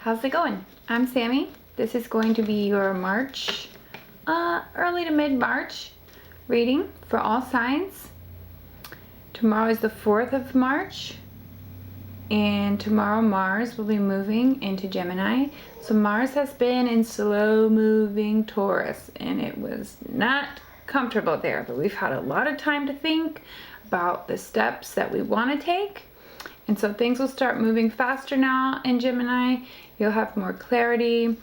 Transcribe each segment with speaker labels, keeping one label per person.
Speaker 1: how's it going? I'm Sami. This is going to be your March, early to mid-March reading for all signs. Tomorrow is the 4th of March, and tomorrow Mars will be moving into Gemini. So Mars has been in slow-moving Taurus, and it was not comfortable there, but we've had a lot of time to think about the steps that we want to take. And so things will start moving faster now in Gemini. You'll have more clarity.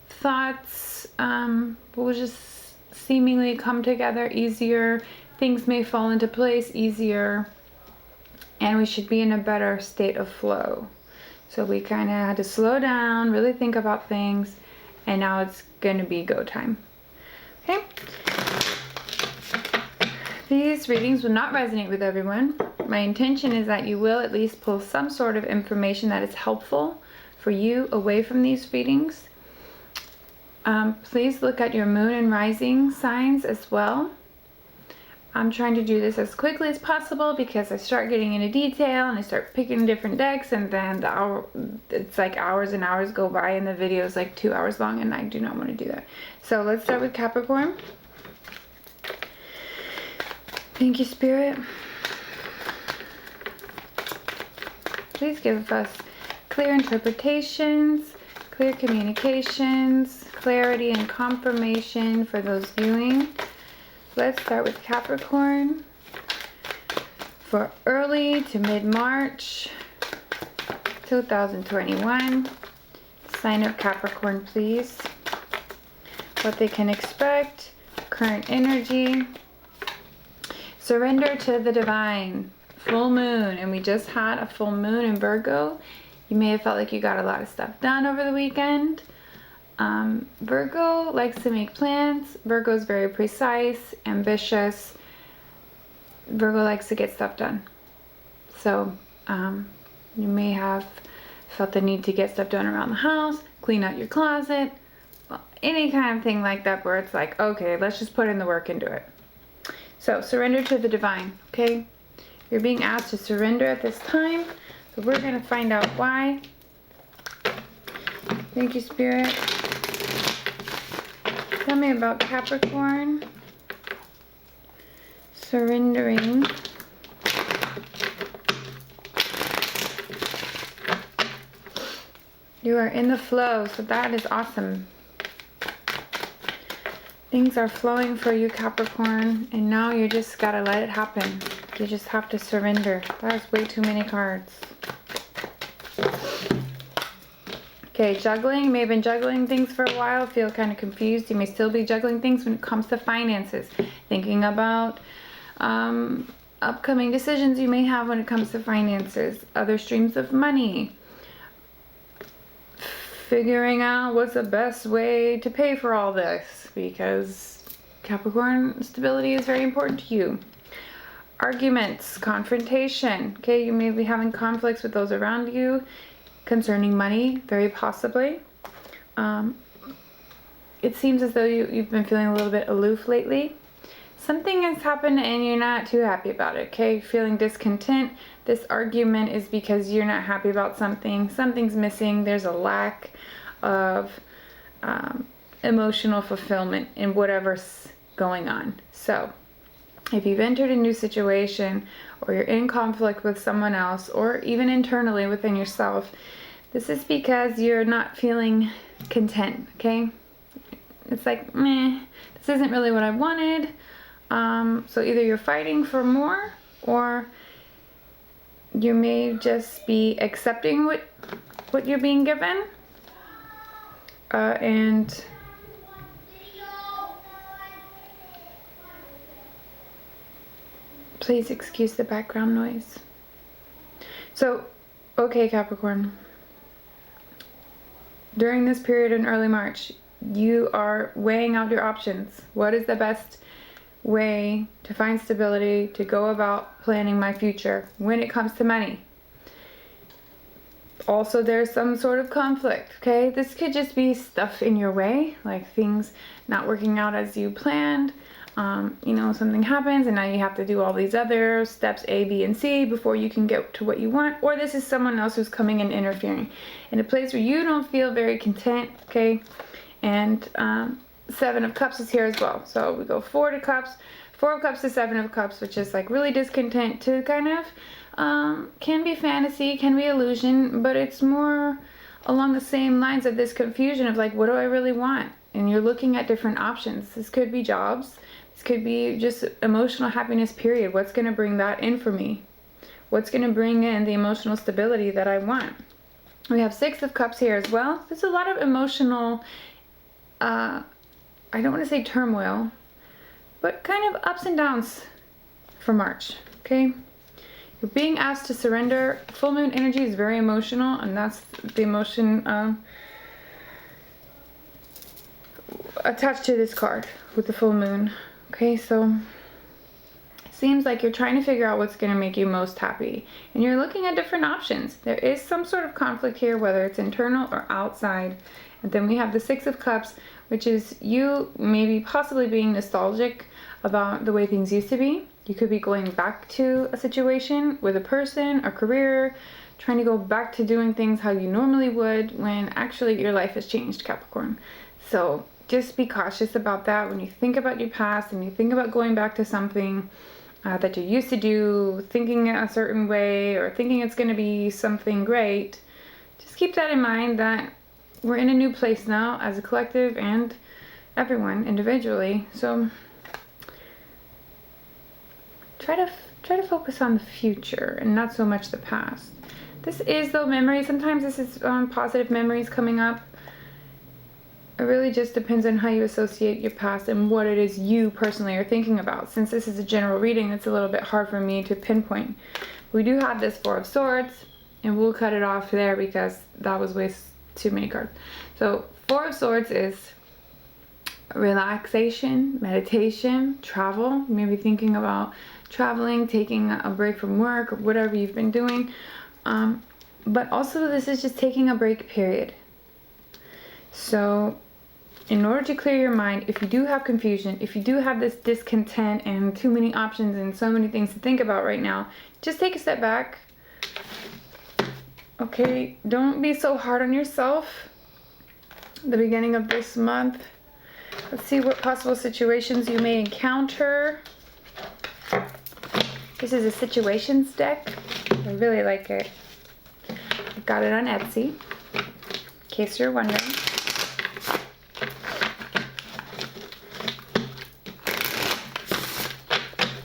Speaker 1: Thoughts will just seemingly come together easier. Things may fall into place easier. And we should be in a better state of flow. So we kind of had to slow down, really think about things. And now it's going to be go time. Okay? These readings will not resonate with everyone. My intention is that you will at least pull some sort of information that is helpful for you away from these readings. Please look at your moon and rising signs as well. I'm trying to do this as quickly as possible because I start getting into detail and I start picking different decks, and then it's like hours and hours go by and the video is like 2 hours long, and I do not want to do that. So let's start with Capricorn. Thank you, Spirit. Please give us clear interpretations, clear communications, clarity and confirmation for those viewing. Let's start with Capricorn for early to mid-March 2021. Sign of Capricorn, please. What they can expect, current energy. Surrender to the divine. Full moon, and we just had a full moon in Virgo. You may have felt like you got a lot of stuff done over the weekend. Virgo likes to make plans. Virgo is very precise, ambitious. Virgo likes to get stuff done. So you may have felt the need to get stuff done around the house, clean out your closet, any kind of thing like that where it's like, okay, let's just put in the work and do it. So surrender to the divine, okay? You're being asked to surrender at this time. So we're going to find out why. Thank you, Spirit. Tell me about Capricorn. Surrendering. You are in the flow, so that is awesome. Things are flowing for you, Capricorn, and now you just gotta let it happen. You just have to surrender. That is way too many cards. Okay, juggling. You may have been juggling things for a while, feel kind of confused. You may still be juggling things when it comes to finances. Thinking about upcoming decisions you may have when it comes to finances. Other streams of money. Figuring out what's the best way to pay for all this, because Capricorn, stability is very important to you. Arguments, confrontation. Okay, you may be having conflicts with those around you concerning money, very possibly. It seems as though you've been feeling a little bit aloof lately. Something has happened and you're not too happy about it, okay? Feeling discontent. This argument is because you're not happy about something. Something's missing. There's a lack of emotional fulfillment in whatever's going on. So if you've entered a new situation, or you're in conflict with someone else, or even internally within yourself, this is because you're not feeling content, okay? It's like, meh, this isn't really what I wanted. So either you're fighting for more, or you may just be accepting what you're being given. And please excuse the background noise. So, okay, Capricorn. During this period in early March, you are weighing out your options. What is the best way to find stability, to go about planning my future when it comes to money? Also, there's some sort of conflict, okay? This could just be stuff in your way, like things not working out as you planned. You know, something happens and now you have to do all these other steps A, B, and C before you can get to what you want. Or this is someone else who's coming and interfering in a place where you don't feel very content, okay? And Seven of Cups is here as well. So we go Four of Cups to Seven of Cups, which is like really discontent to kind of, can be fantasy, can be illusion, but it's more along the same lines of this confusion of like, what do I really want? And you're looking at different options. This could be jobs. This could be just emotional happiness, period. What's going to bring that in for me? What's going to bring in the emotional stability that I want? We have Six of Cups here as well. There's a lot of emotional, I don't want to say turmoil, but kind of ups and downs for March, okay? You're being asked to surrender. Full moon energy is very emotional, and that's the emotion attached to this card with the full moon. Okay, so it seems like you're trying to figure out what's going to make you most happy, and you're looking at different options. There is some sort of conflict here, whether it's internal or outside. And then we have the Six of Cups, which is you maybe possibly being nostalgic about the way things used to be. You could be going back to a situation with a person, a career, trying to go back to doing things how you normally would when actually your life has changed, Capricorn. So just be cautious about that when you think about your past and you think about going back to something that you used to do, thinking a certain way or thinking it's going to be something great. Just keep that in mind that we're in a new place now as a collective and everyone individually. So try to focus on the future and not so much the past. This is though memory. Sometimes this is positive memories coming up. It really just depends on how you associate your past and what it is you personally are thinking about. Since this is a general reading, it's a little bit hard for me to pinpoint. We do have this Four of Swords, and we'll cut it off there because that was way too many cards. So Four of Swords is relaxation, meditation, travel. Maybe thinking about traveling, taking a break from work or whatever you've been doing. But also this is just taking a break, period. So in order to clear your mind, if you do have confusion, if you do have this discontent and too many options and so many things to think about right now, just take a step back. Okay, don't be so hard on yourself. The beginning of this month. Let's see what possible situations you may encounter. This is a situations deck. I really like it. I got it on Etsy, in case you're wondering.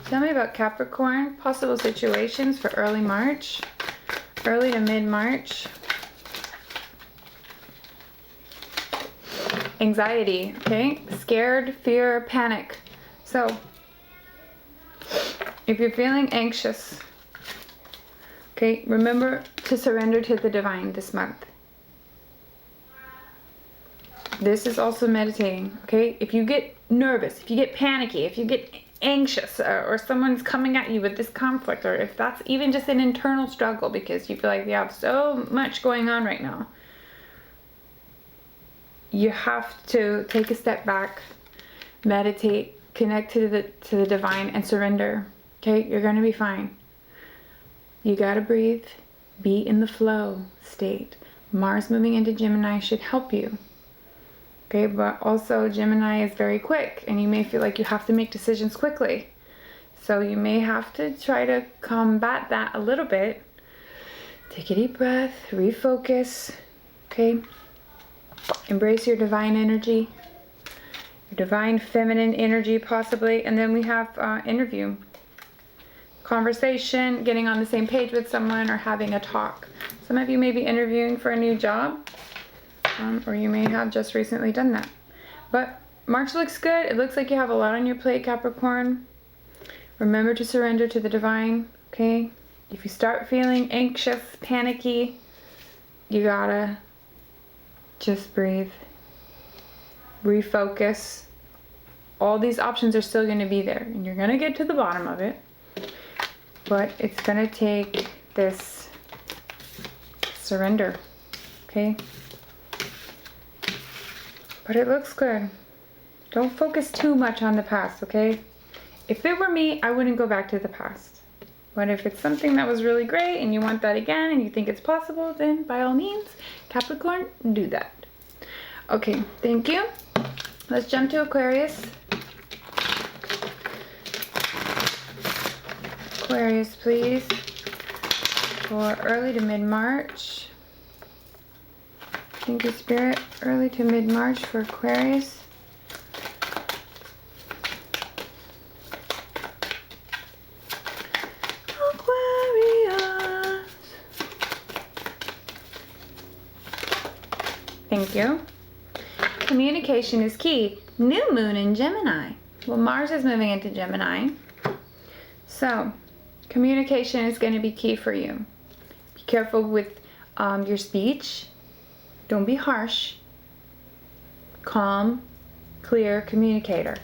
Speaker 1: Tell me about Capricorn, possible situations for early March, early to mid-March. Anxiety, okay? Scared, fear, panic. So, if you're feeling anxious, okay, remember to surrender to the divine this month. This is also meditating, okay? If you get nervous, if you get panicky, if you get anxious, or someone's coming at you with this conflict, or if that's even just an internal struggle because you feel like you have so much going on right now, you have to take a step back, meditate, connect to the divine, and surrender. Okay, you're gonna be fine. You gotta breathe, be in the flow state. Mars moving into Gemini should help you. Okay, but also Gemini is very quick and you may feel like you have to make decisions quickly. So you may have to try to combat that a little bit. Take a deep breath, refocus, okay? Embrace your divine energy, your divine feminine energy possibly. And then we have interview, conversation, getting on the same page with someone or having a talk. Some of you may be interviewing for a new job. Or you may have just recently done that. But March looks good. It looks like you have a lot on your plate, Capricorn. Remember to surrender to the divine, okay? If you start feeling anxious, panicky, you gotta just breathe. Refocus. All these options are still gonna be there, and you're gonna get to the bottom of it. But it's gonna take this surrender, okay? But it looks good. Don't focus too much on the past, okay? If it were me, I wouldn't go back to the past. But if it's something that was really great and you want that again and you think it's possible, then by all means, Capricorn, do that. Okay, thank you. Let's jump to Aquarius. Aquarius, please. For early to mid-March. Thank you, Spirit. Early to mid-March for Aquarius. Aquarius. Thank you. Communication is key. New moon in Gemini. Well, Mars is moving into Gemini. So, communication is going to be key for you. Be careful with your speech. Don't be harsh. Calm, clear communicator.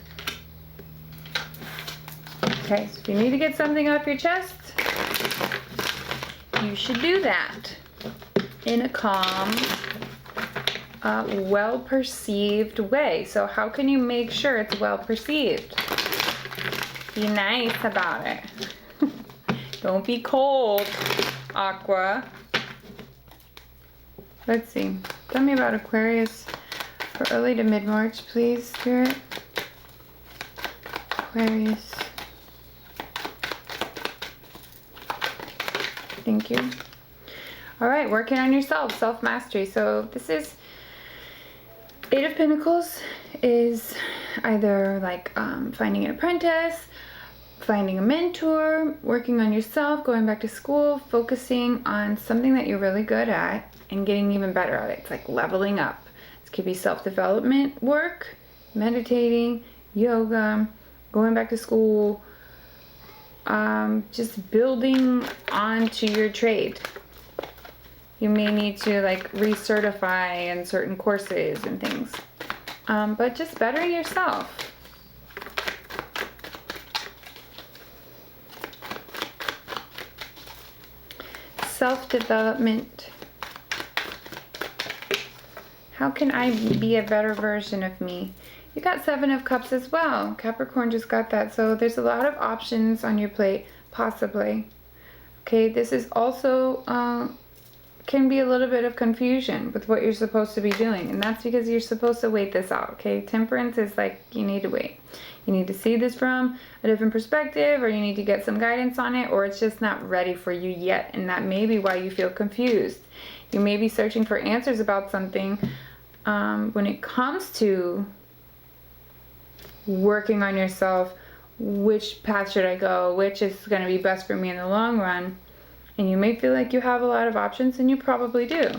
Speaker 1: Okay, so if you need to get something off your chest, you should do that in a calm, well-perceived way. So how can you make sure it's well-perceived? Be nice about it. Don't be cold, Aqua. Let's see. Tell me about Aquarius for early to mid-March, please, Spirit. Aquarius. Thank you. All right, working on yourself, self-mastery. So this is Eight of Pentacles is either like finding an apprentice, finding a mentor, working on yourself, going back to school, focusing on something that you're really good at and getting even better at it. It's like leveling up. This could be self-development work, meditating, yoga, going back to school, just building onto your trade. You may need to like recertify in certain courses and things, but just bettering yourself. Self-development. How can I be a better version of me? You got Seven of Cups as well. Capricorn just got that. So there's a lot of options on your plate, possibly. Okay, this is also, can be a little bit of confusion with what you're supposed to be doing. And that's because you're supposed to wait this out, okay? Temperance is like, you need to wait. You need to see this from a different perspective, or you need to get some guidance on it, or it's just not ready for you yet. And that may be why you feel confused. You may be searching for answers about something when it comes to working on yourself. Which path should I go? Which is going to be best for me in the long run? And you may feel like you have a lot of options, and you probably do.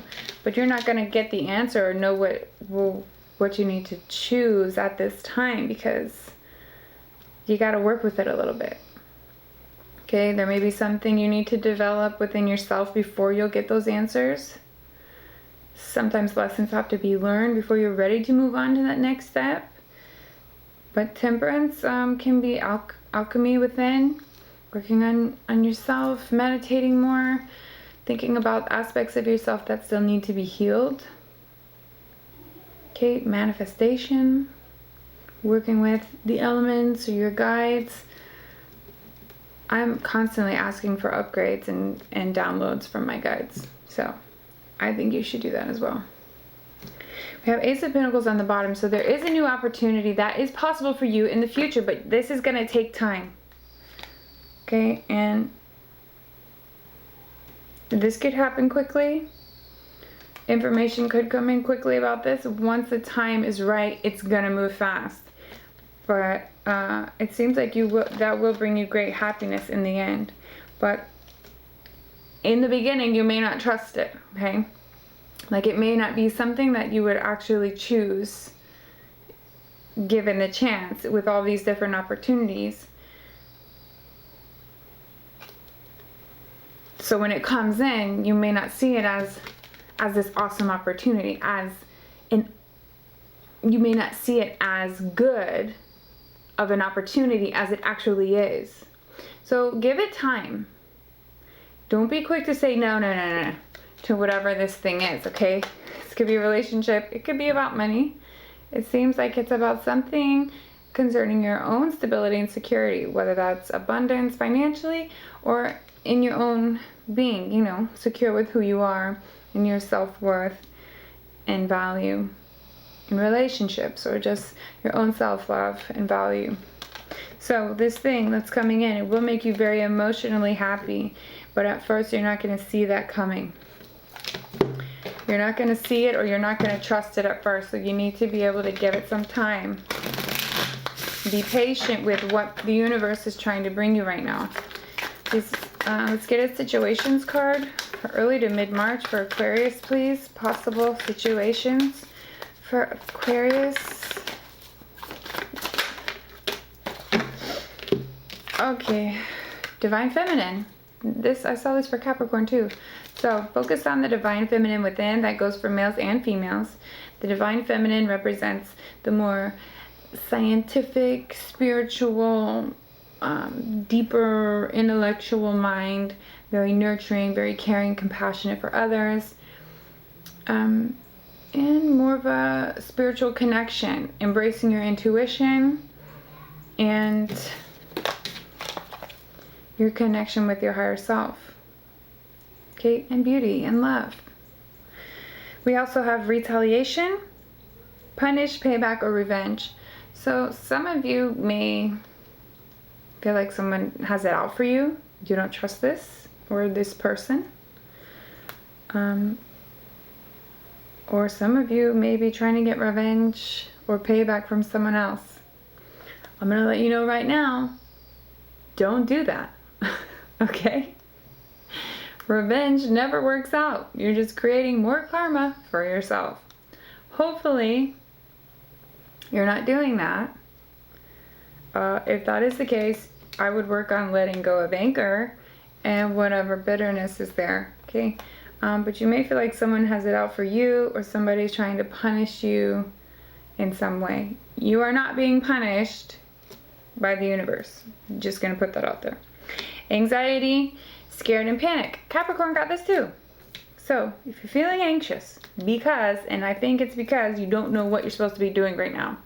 Speaker 1: But you're not going to get the answer or know what you need to choose at this time, because you got to work with it a little bit. Okay, there may be something you need to develop within yourself before you'll get those answers. Sometimes lessons have to be learned before you're ready to move on to that next step. But temperance can be alchemy within, working on yourself, meditating more, thinking about aspects of yourself that still need to be healed. Okay, manifestation, working with the elements or your guides. I'm constantly asking for upgrades and downloads from my guides. So I think you should do that as well. We have Ace of Pentacles on the bottom, so there is a new opportunity that is possible for you in the future, but this is going to take time. Okay, and this could happen quickly. Information could come in quickly about this. Once the time is right, it's going to move fast. But it seems like that will bring you great happiness in the end. But in the beginning, you may not trust it, okay? Like, it may not be something that you would actually choose given the chance with all these different opportunities. So when it comes in, you may not see it as this awesome opportunity, you may not see it as good of an opportunity as it actually is. So give it time. Don't be quick to say no to whatever this thing is, okay? This could be a relationship. It could be about money. It seems like it's about something concerning your own stability and security, whether that's abundance financially or in your own being, you know, secure with who you are and your self-worth and value in relationships, or just your own self-love and value. So this thing that's coming in, it will make you very emotionally happy, but at first you're not going to see that coming. You're not going to see it, or you're not going to trust it at first, so you need to be able to give it some time. Be patient with what the universe is trying to bring you right now. Let's get a situations card for early to mid-March for Aquarius, please. Possible situations for Aquarius. Okay, Divine Feminine. I saw this for Capricorn too. So focus on the Divine Feminine within. That goes for males and females. The Divine Feminine represents the more scientific, spiritual, deeper intellectual mind, very nurturing, very caring, compassionate for others, and more of a spiritual connection, embracing your intuition and your connection with your higher self, okay, and beauty and love. We also have retaliation, punish, payback, or revenge. So some of you may feel like someone has it out for you. You don't trust this or this person. Or some of you may be trying to get revenge or payback from someone else. I'm going to let you know right now, don't do that. Okay? Revenge never works out. You're just creating more karma for yourself. Hopefully, you're not doing that. If that is the case, I would work on letting go of anger and whatever bitterness is there, okay? But you may feel like someone has it out for you, or somebody's trying to punish you in some way. You are not being punished by the universe. I'm just going to put that out there. Anxiety, scared, and panic. Capricorn got this too. So if you're feeling anxious, and I think it's because you don't know what you're supposed to be doing right now.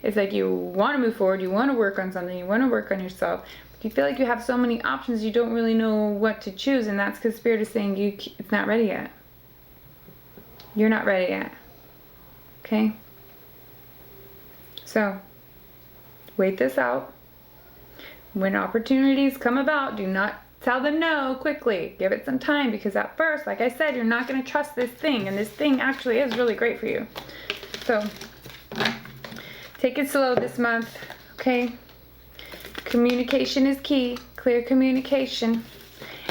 Speaker 1: It's like you want to move forward, you want to work on something, you want to work on yourself, but you feel like you have so many options, you don't really know what to choose, and that's because Spirit is saying it's not ready yet. You're not ready yet. Okay? So, wait this out. When opportunities come about, do not tell them no quickly. Give it some time, because at first, like I said, you're not going to trust this thing, and this thing actually is really great for you. So, take it slow this month, okay? Communication is key. Clear communication.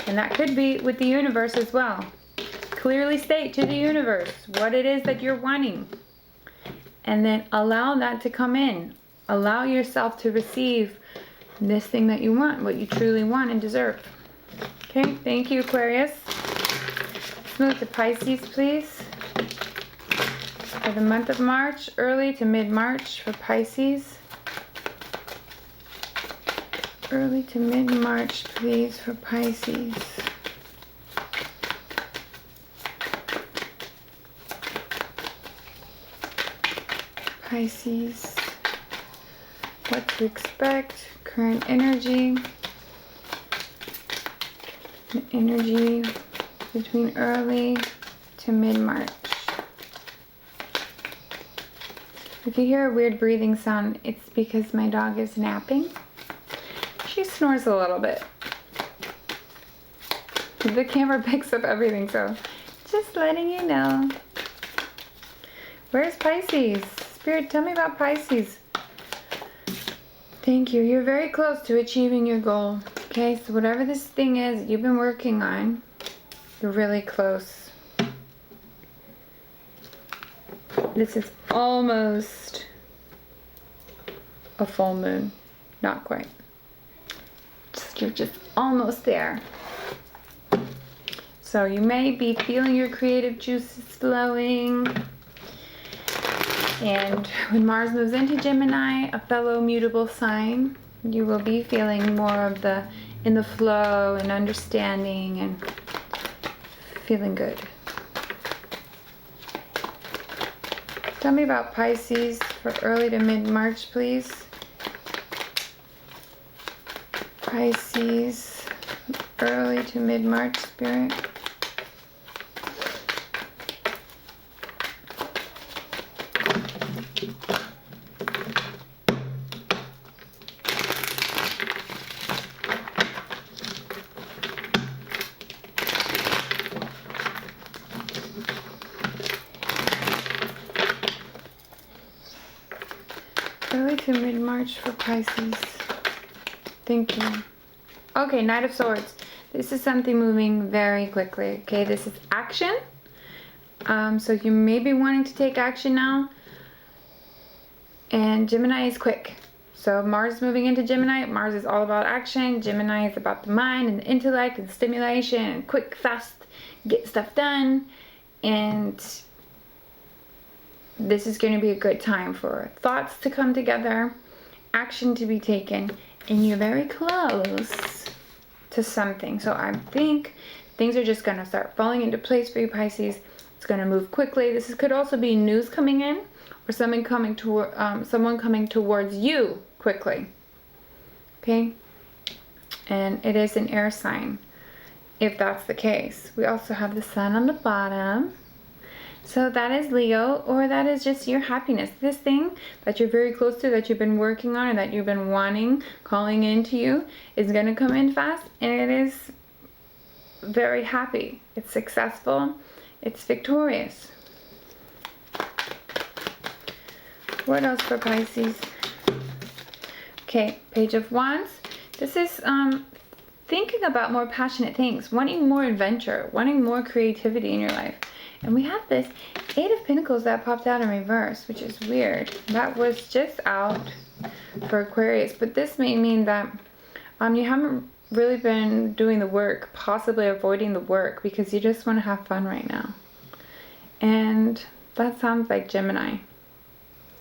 Speaker 1: And that could be with the universe as well. Clearly state to the universe what it is that you're wanting. And then allow that to come in. Allow yourself to receive this thing that you want, what you truly want and deserve. Okay, thank you, Aquarius. Let's move to Pisces, please. For the month of March, early to mid-March for Pisces. Early to mid-March, please, for Pisces. Pisces. What to expect. Current energy. The energy between early to mid-March. If you hear a weird breathing sound, it's because my dog is napping. She snores a little bit. The camera picks up everything, so just letting you know. Where's Pisces? Spirit, tell me about Pisces. Thank you. You're very close to achieving your goal. Okay, so whatever this thing is you've been working on, you're really close. This is almost a full moon. Not quite. You're just almost there. So you may be feeling your creative juices flowing. And when Mars moves into Gemini, a fellow mutable sign, you will be feeling more of in the flow and understanding and feeling good. Tell me about Pisces for early to mid-March, please. Pisces, early to mid-March, Spirit. Early to mid-March for Pisces. Thank you. Okay, Knight of Swords. This is something moving very quickly. Okay, this is action. So you may be wanting to take action now. And Gemini is quick. So Mars is moving into Gemini. Mars is all about action. Gemini is about the mind and the intellect and stimulation and quick, fast, get stuff done. And this is going to be a good time for thoughts to come together, action to be taken, and you're very close to something. So I think things are just going to start falling into place for you, Pisces. It's going to move quickly. This could also be news coming in, or someone coming towards you quickly. Okay? And it is an air sign, if that's the case. We also have the sun on the bottom. So that is Leo, or that is just your happiness. This thing that you're very close to, that you've been working on, and that you've been wanting, calling into you, is going to come in fast, and it is very happy. It's successful. It's victorious. What else for Pisces? Okay, Page of Wands. This is thinking about more passionate things, wanting more adventure, wanting more creativity in your life. And we have this Eight of Pentacles that popped out in reverse, which is weird. That was just out for Aquarius. But this may mean that you haven't really been doing the work, possibly avoiding the work, because you just want to have fun right now. And that sounds like Gemini.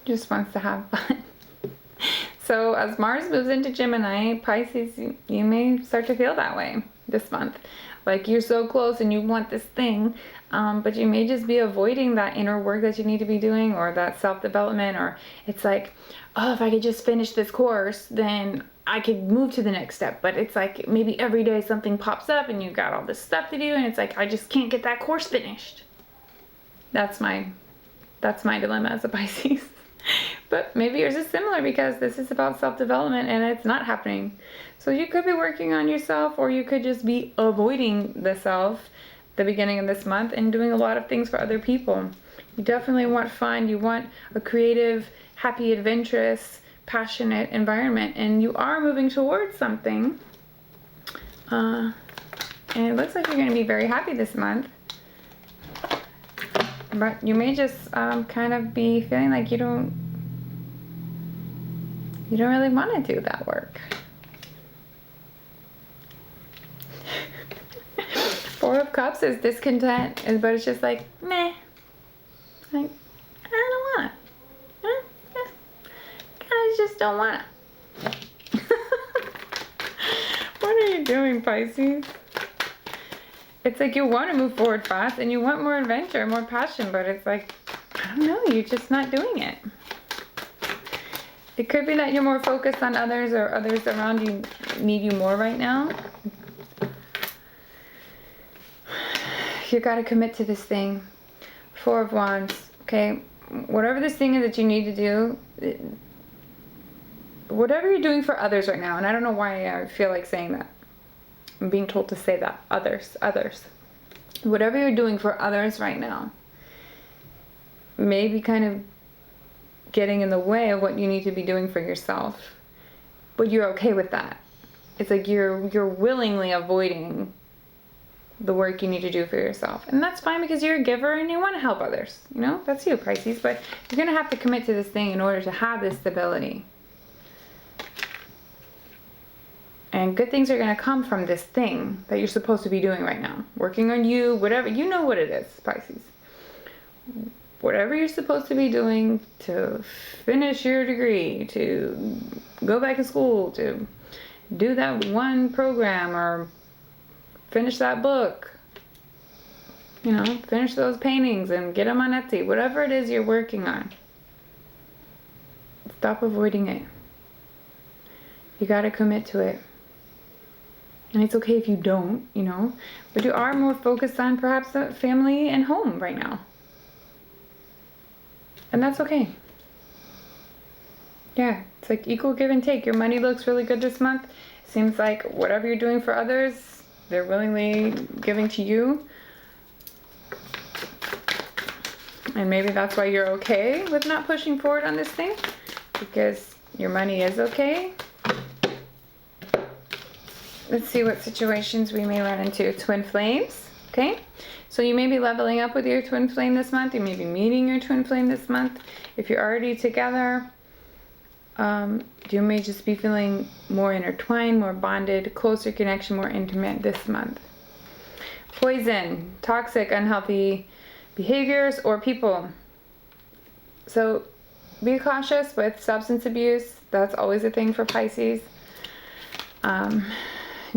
Speaker 1: Just wants to have fun. So as Mars moves into Gemini, Pisces, you may start to feel that way this month. Like you're so close and you want this thing, but you may just be avoiding that inner work that you need to be doing, or that self-development, or it's like, oh, if I could just finish this course, then I could move to the next step. But it's like maybe every day something pops up and you got all this stuff to do, and it's like, I just can't get that course finished. That's my dilemma as a Pisces. But maybe yours is similar, because this is about self-development and it's not happening. So you could be working on yourself, or you could just be avoiding the self the beginning of this month and doing a lot of things for other people. You definitely want fun. You want a creative, happy, adventurous, passionate environment, and you are moving towards something. And it looks like you're going to be very happy this month. But you may just kind of be feeling like you don't really want to do that work. Four of Cups is discontent, but it's just like, meh. Like, I don't want to. I just don't want to. What are you doing, Pisces? It's like you want to move forward fast and you want more adventure, more passion, but it's like, I don't know, you're just not doing it. It could be that you're more focused on others, or others around you need you more right now. You got to commit to this thing. Four of Wands, okay? Whatever this thing is that you need to do, whatever you're doing for others right now, and I don't know why I feel like saying that. I'm being told to say that. Others. Whatever you're doing for others right now may be kind of getting in the way of what you need to be doing for yourself. But you're okay with that. It's like you're willingly avoiding the work you need to do for yourself. And that's fine, because you're a giver and you want to help others. You know, that's you, Pisces. But you're going to have to commit to this thing in order to have this stability. And good things are going to come from this thing that you're supposed to be doing right now. Working on you, whatever. You know what it is, Pisces. Whatever you're supposed to be doing to finish your degree, to go back to school, to do that one program, or finish that book. You know, finish those paintings and get them on Etsy. Whatever it is you're working on. Stop avoiding it. You got to commit to it. And it's okay if you don't, you know. But you are more focused on perhaps the family and home right now. And that's okay. Yeah, it's like equal give and take. Your money looks really good this month. Seems like whatever you're doing for others, they're willingly giving to you. And maybe that's why you're okay with not pushing forward on this thing. Because your money is okay. Let's see what situations we may run into. Twin flames, okay? So you may be leveling up with your twin flame this month. You may be meeting your twin flame this month. If you're already together, you may just be feeling more intertwined, more bonded, closer connection, more intimate this month. Poison, toxic, unhealthy behaviors or people. So be cautious with substance abuse. That's always a thing for Pisces.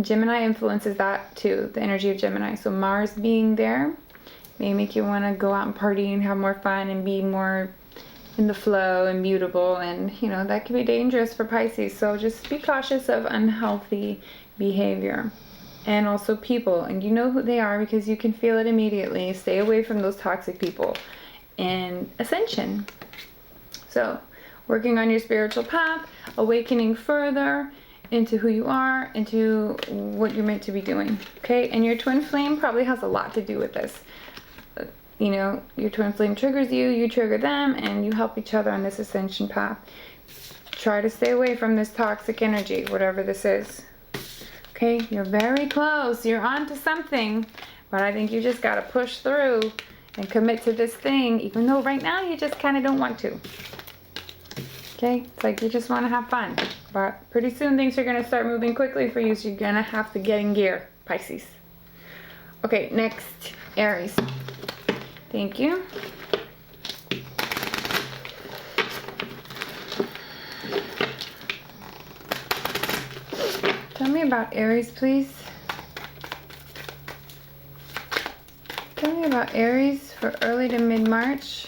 Speaker 1: Gemini influences that too, the energy of Gemini. So Mars being there may make you want to go out and party and have more fun and be more in the flow and mutable, and you know that can be dangerous for Pisces. So just be cautious of unhealthy behavior and also people, and you know who they are because you can feel it immediately. Stay away from those toxic people. And Ascension, so working on your spiritual path, awakening further into who you are, into what you're meant to be doing, okay? And your twin flame probably has a lot to do with this. You know, your twin flame triggers you, you trigger them, and you help each other on this ascension path. Try to stay away from this toxic energy, whatever this is. Okay, you're very close. You're on to something, but I think you just got to push through and commit to this thing, even though right now you just kind of don't want to. Okay, it's like you just want to have fun, but pretty soon things are going to start moving quickly for you, so you're going to have to get in gear, Pisces. Okay, next, Aries. Thank you. Tell me about Aries, please. Tell me about Aries for early to mid-March.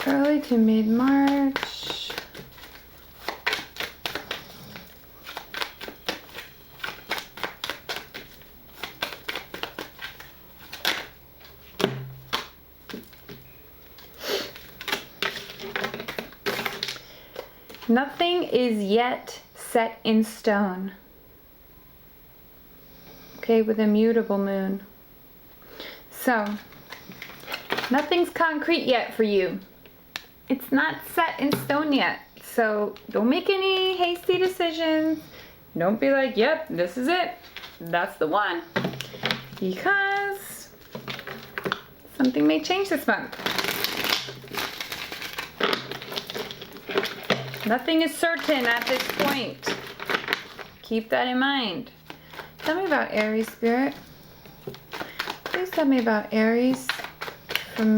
Speaker 1: Early to mid-March. Nothing is yet set in stone. Okay, with a mutable moon. So, nothing's concrete yet for you. It's not set in stone yet. So, don't make any hasty decisions. Don't be like, yep, this is it. That's the one. Because something may change this month. Nothing is certain at this point. Keep that in mind. Tell me about Aries, Spirit. Please tell me about Aries from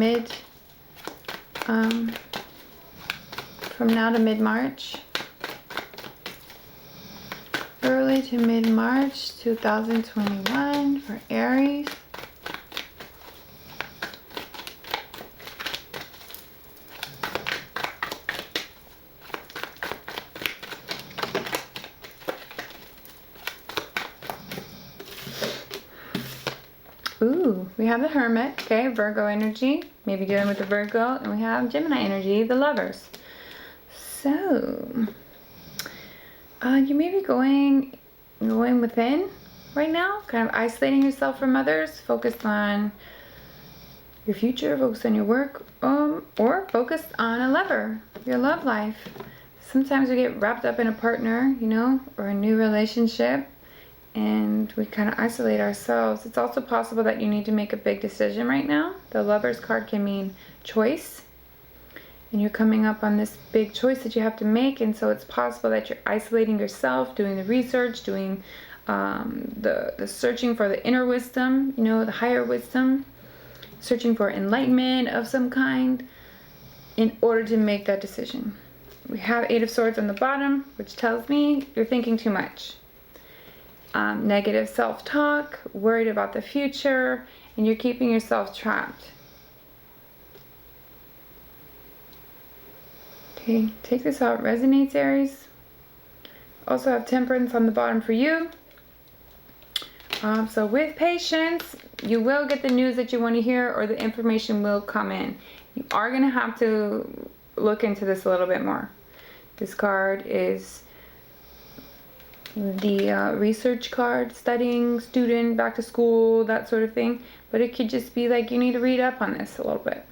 Speaker 1: now to mid-March. Early to mid-March 2021 for Aries. Ooh, we have the Hermit, okay, Virgo energy, maybe dealing with the Virgo, and we have Gemini energy, the Lovers. So, you may be going within right now, kind of isolating yourself from others, focused on your future, focused on your work, or focused on a lover, your love life. Sometimes we get wrapped up in a partner, you know, or a new relationship, and we kind of isolate ourselves. It's also possible that you need to make a big decision right now. The Lovers card can mean choice, and you're coming up on this big choice that you have to make, and so it's possible that you're isolating yourself, doing the research, doing the searching for the inner wisdom, you know, the higher wisdom, searching for enlightenment of some kind in order to make that decision. We have Eight of Swords on the bottom, which tells me you're thinking too much. negative self-talk, worried about the future, and you're keeping yourself trapped. Okay, take this how it resonates, Aries. Also have Temperance on the bottom for you. So with patience, you will get the news that you want to hear, or the information will come in. You are going to have to look into this a little bit more. This card is the research card, studying, student, back to school, that sort of thing. But it could just be like you need to read up on this a little bit.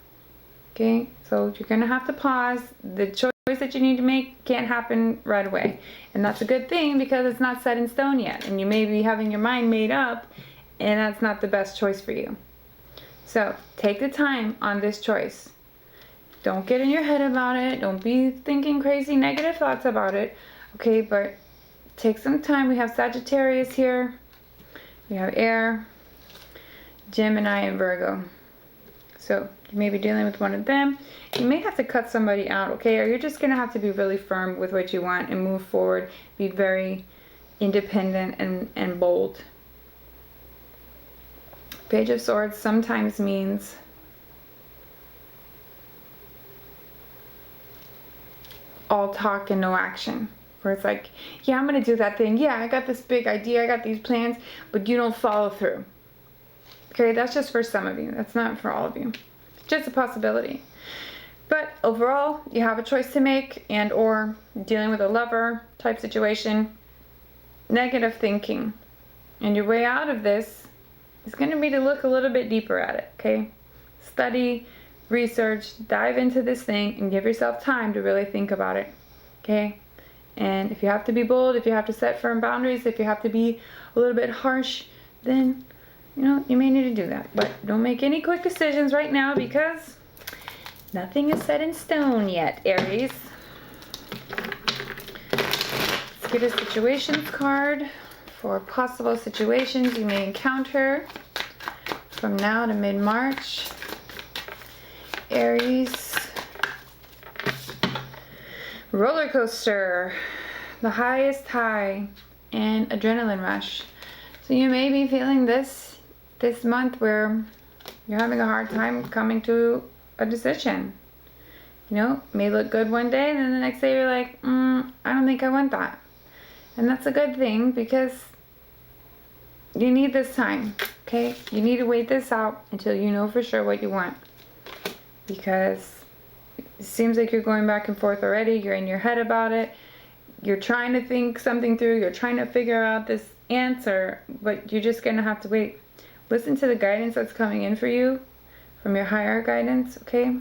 Speaker 1: Okay, so you're going to have to pause. The choice that you need to make can't happen right away. And that's a good thing because it's not set in stone yet. And you may be having your mind made up, and that's not the best choice for you. So take the time on this choice. Don't get in your head about it. Don't be thinking crazy negative thoughts about it. Okay, but take some time. We have Sagittarius here. We have air, Gemini, and Virgo. So you may be dealing with one of them. You may have to cut somebody out, okay? Or you're just going to have to be really firm with what you want and move forward. Be very independent and bold. Page of Swords sometimes means all talk and no action. Where it's like, yeah, I'm going to do that thing. Yeah, I got this big idea. I got these plans. But you don't follow through. Okay, that's just for some of you. That's not for all of you. It's just a possibility. But overall, you have a choice to make, and or dealing with a lover type situation. Negative thinking. And your way out of this is going to be to look a little bit deeper at it, okay? Study, research, dive into this thing, and give yourself time to really think about it, okay? And if you have to be bold, if you have to set firm boundaries, if you have to be a little bit harsh, then you know, you may need to do that. But don't make any quick decisions right now because nothing is set in stone yet, Aries. Let's get a situations card for possible situations you may encounter from now to mid-March. Aries. Roller coaster. The highest high and adrenaline rush. So you may be feeling this month where you're having a hard time coming to a decision. You know, it may look good one day, and then the next day you're like, I don't think I want that. And that's a good thing because you need this time, okay? You need to wait this out until you know for sure what you want. Because it seems like you're going back and forth already. You're in your head about it. You're trying to think something through. You're trying to figure out this answer, but you're just going to have to wait. Listen to the guidance that's coming in for you from your higher guidance, okay?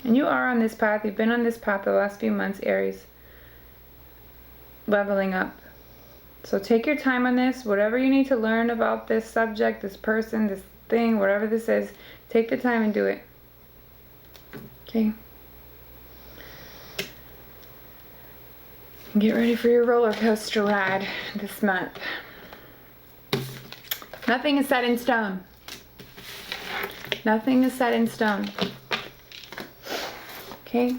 Speaker 1: And you are on this path. You've been on this path the last few months, Aries. Leveling up. So take your time on this. Whatever you need to learn about this subject, this person, this thing, whatever this is, take the time and do it. Okay? Get ready for your roller coaster ride this month. Nothing is set in stone. Nothing is set in stone. Okay?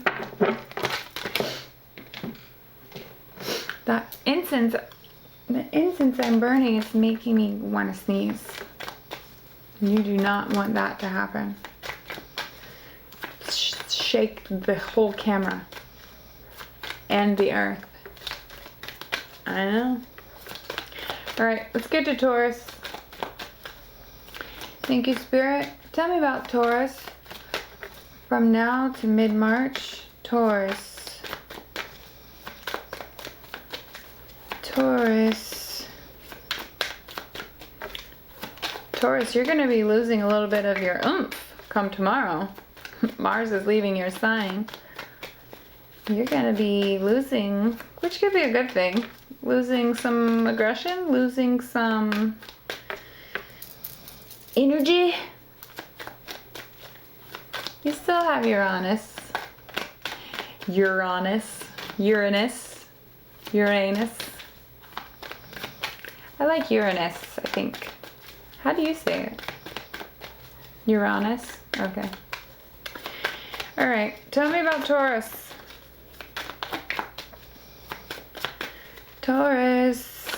Speaker 1: The incense I'm burning is making me want to sneeze. You do not want that to happen. Shake the whole camera and the earth. I know. Alright, let's get to Taurus. Thank you, Spirit. Tell me about Taurus. From now to mid-March, Taurus. Taurus. Taurus, you're going to be losing a little bit of your oomph come tomorrow. Mars is leaving your sign. You're going to be losing, which could be a good thing, losing some aggression, losing some energy. You still have Uranus. I like Uranus, I think. How do you say it? Uranus? Okay. Alright, tell me about Taurus. Taurus.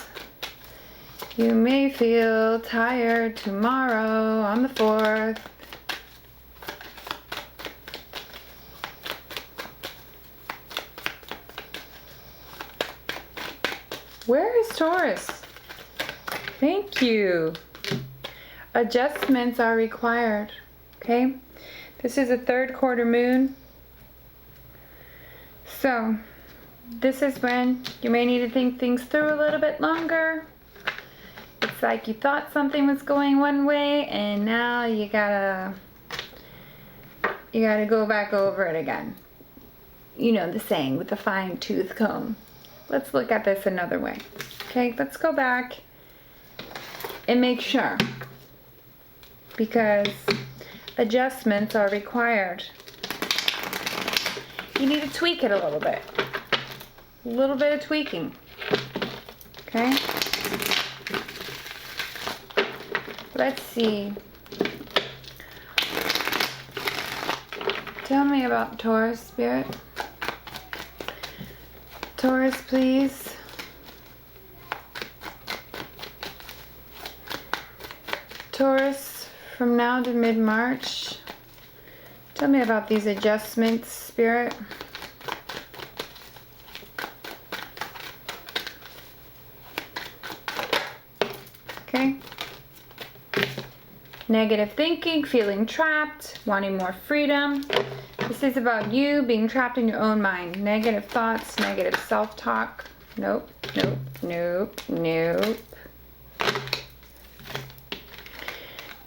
Speaker 1: You may feel tired tomorrow on the 4th. Where is Taurus? Thank you. Adjustments are required. Okay? This is a 3rd quarter moon. So, this is when you may need to think things through a little bit longer. It's like you thought something was going one way and now you gotta go back over it again. You know the saying with the fine-tooth comb. Let's look at this another way. Okay, let's go back and make sure, because adjustments are required. You need to tweak it a little bit. A little bit of tweaking. Okay? Let's see. Tell me about Taurus, Spirit. Taurus, please. Taurus, from now to mid-March. Tell me about these adjustments, Spirit. Okay. Negative thinking, feeling trapped, wanting more freedom. This is about you being trapped in your own mind. Negative thoughts, negative self-talk. Nope, nope, nope, nope.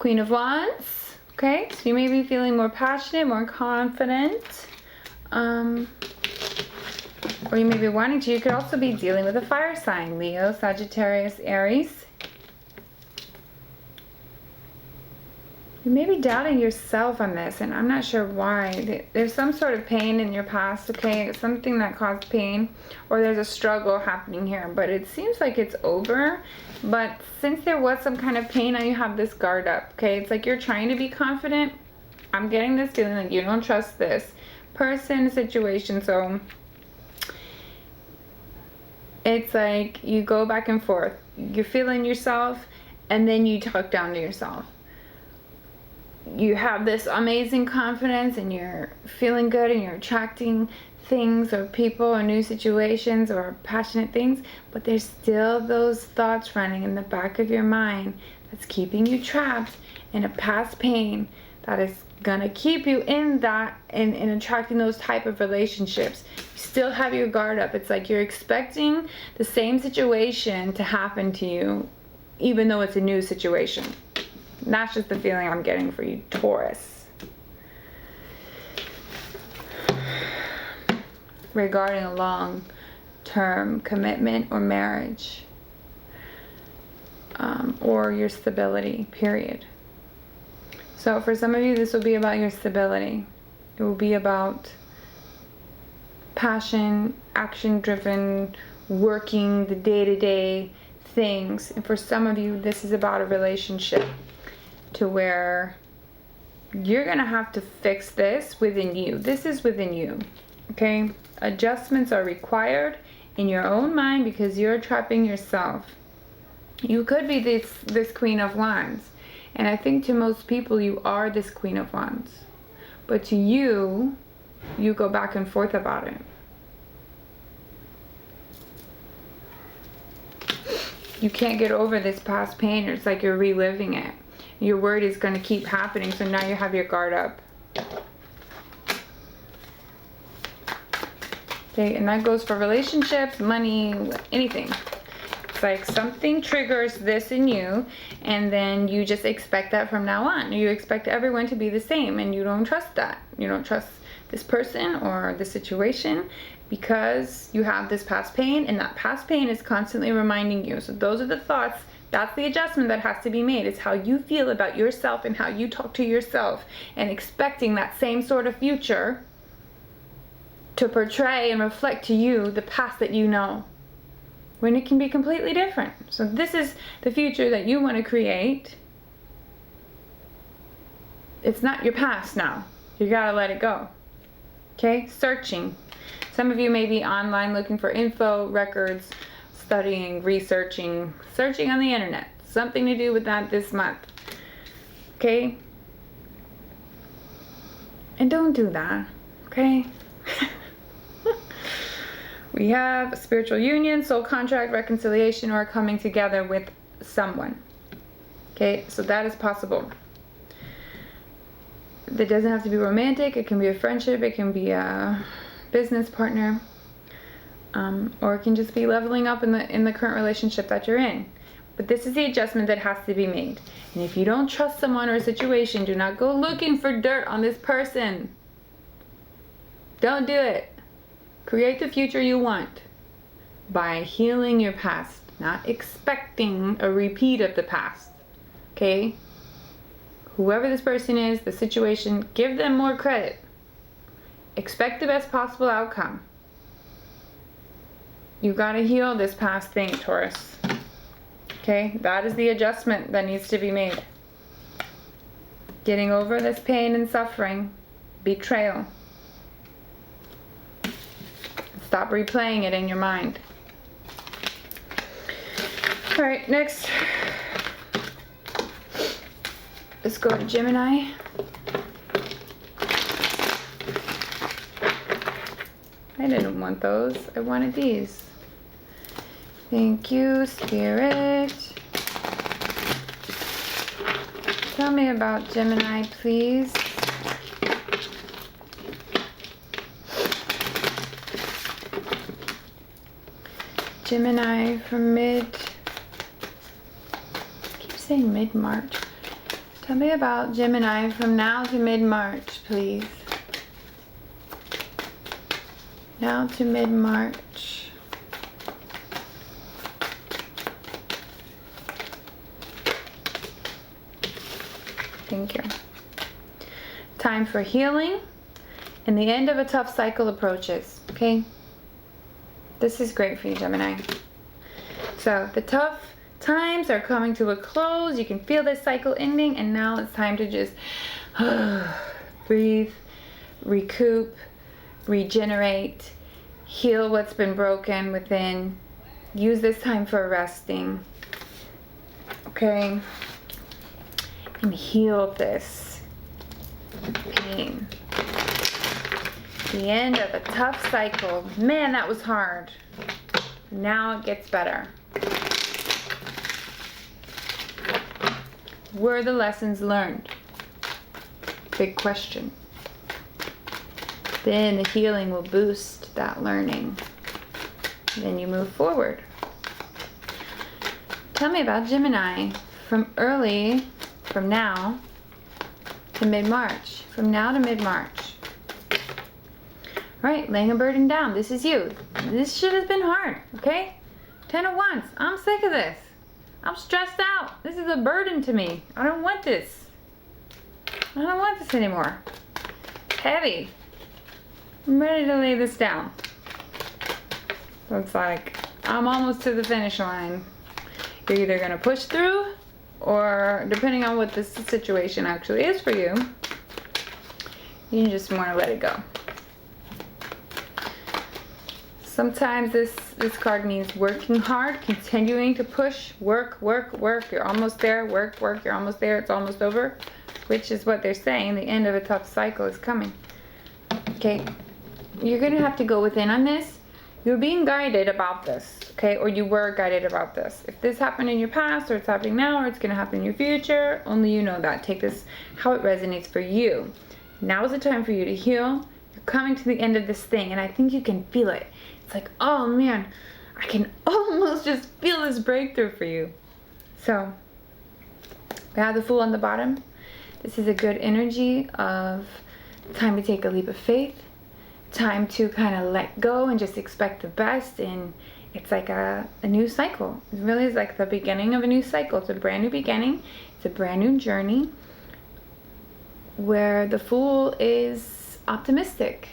Speaker 1: Queen of Wands. Okay, so you may be feeling more passionate, more confident. Or you may be wanting to. You could also be dealing with a fire sign. Leo, Sagittarius, Aries. You may be doubting yourself on this, and I'm not sure why. There's some sort of pain in your past, okay? It's something that caused pain, or there's a struggle happening here, but it seems like it's over. But since there was some kind of pain, now you have this guard up, okay? It's like you're trying to be confident. I'm getting this feeling like you don't trust this person, situation, so it's like you go back and forth. You're feeling yourself, and then you talk down to yourself. You have this amazing confidence and you're feeling good and you're attracting things or people or new situations or passionate things, but there's still those thoughts running in the back of your mind that's keeping you trapped in a past pain that is gonna keep you in that and attracting those type of relationships. You still have your guard up. It's like you're expecting the same situation to happen to you even though it's a new situation. That's just the feeling I'm getting for you, Taurus. Regarding a long-term commitment or marriage. Or your stability, period. So for some of you, this will be about your stability. It will be about passion, action-driven, working the day-to-day things. And for some of you, this is about a relationship to where you're gonna have to fix this within you. This is within you, okay? Adjustments are required in your own mind because you're trapping yourself. You could be this Queen of Wands, and I think to most people you are this Queen of Wands, but to you, you go back and forth about it. You can't get over this past pain. It's like you're reliving it. Your word is going to keep happening, so now you have your guard up. Okay, and that goes for relationships, money, anything. It's like something triggers this in you, and then you just expect that from now on. You expect everyone to be the same, and you don't trust that. You don't trust this person or the situation because you have this past pain, and that past pain is constantly reminding you. So those are the thoughts. That's the adjustment that has to be made. It's how you feel about yourself and how you talk to yourself, and expecting that same sort of future to portray and reflect to you the past that you know, when it can be completely different. So this is the future that you want to create. It's not your past now. You gotta let it go. Okay? Searching. Some of you may be online looking for info, records, studying, researching, searching on the internet. Something to do with that this month. Okay? And don't do that. Okay? We have spiritual union, soul contract, reconciliation, or coming together with someone. Okay? So that is possible. That doesn't have to be romantic. It can be a friendship. It can be a business partner. Or it can just be leveling up in the current relationship that you're in. But this is the adjustment that has to be made. And if you don't trust someone or a situation, do not go looking for dirt on this person. Don't do it. Create the future you want by healing your past, not expecting a repeat of the past. Okay? Whoever this person is, the situation, give them more credit. Expect the best possible outcome. You gotta heal this past thing, Taurus. Okay? That is the adjustment that needs to be made. Getting over this pain and suffering, betrayal. Stop replaying it in your mind. Alright, next. Let's go to Gemini. I didn't want those. I wanted these. Thank you, Spirit. Tell me about Gemini, please. Gemini from I keep saying mid-March. Tell me about Gemini from now to mid-March, please. Now to mid-March. Thank you. Time for healing and the end of a tough cycle approaches, okay? This is great for you, Gemini. So the tough times are coming to a close. You can feel this cycle ending, and now it's time to just breathe, recoup, regenerate, heal what's been broken within. Use this time for resting. Okay? And heal this pain. The end of a tough cycle. Man, that was hard. Now it gets better. Were the lessons learned? Big question. Then the healing will boost that learning. Then you move forward. Tell me about Gemini from now to mid-March. From now to mid-March. Alright, laying a burden down. This is you. This shit has been hard, okay? 10 of Wands. I'm sick of this. I'm stressed out. This is a burden to me. I don't want this. I don't want this anymore. It's heavy. I'm ready to lay this down. So it's like, I'm almost to the finish line. You're either going to push through, or depending on what this situation actually is for you, you just want to let it go. Sometimes this card means working hard, continuing to push, work. You're almost there, work, you're almost there, it's almost over. Which is what they're saying, the end of a tough cycle is coming. Okay, you're going to have to go within on this. You're being guided about this, okay? Or you were guided about this. If this happened in your past, or it's happening now, or it's going to happen in your future, only you know that. Take this how it resonates for you. Now is the time for you to heal. You're coming to the end of this thing, and I think you can feel it. It's like, oh man, I can almost just feel this breakthrough for you. So, we have the Fool on the bottom. This is a good energy of time to take a leap of faith. Time to kind of let go and just expect the best. And it's like a new cycle. It really is like the beginning of a new cycle. It's a brand new beginning. It's a brand new journey where the Fool is optimistic.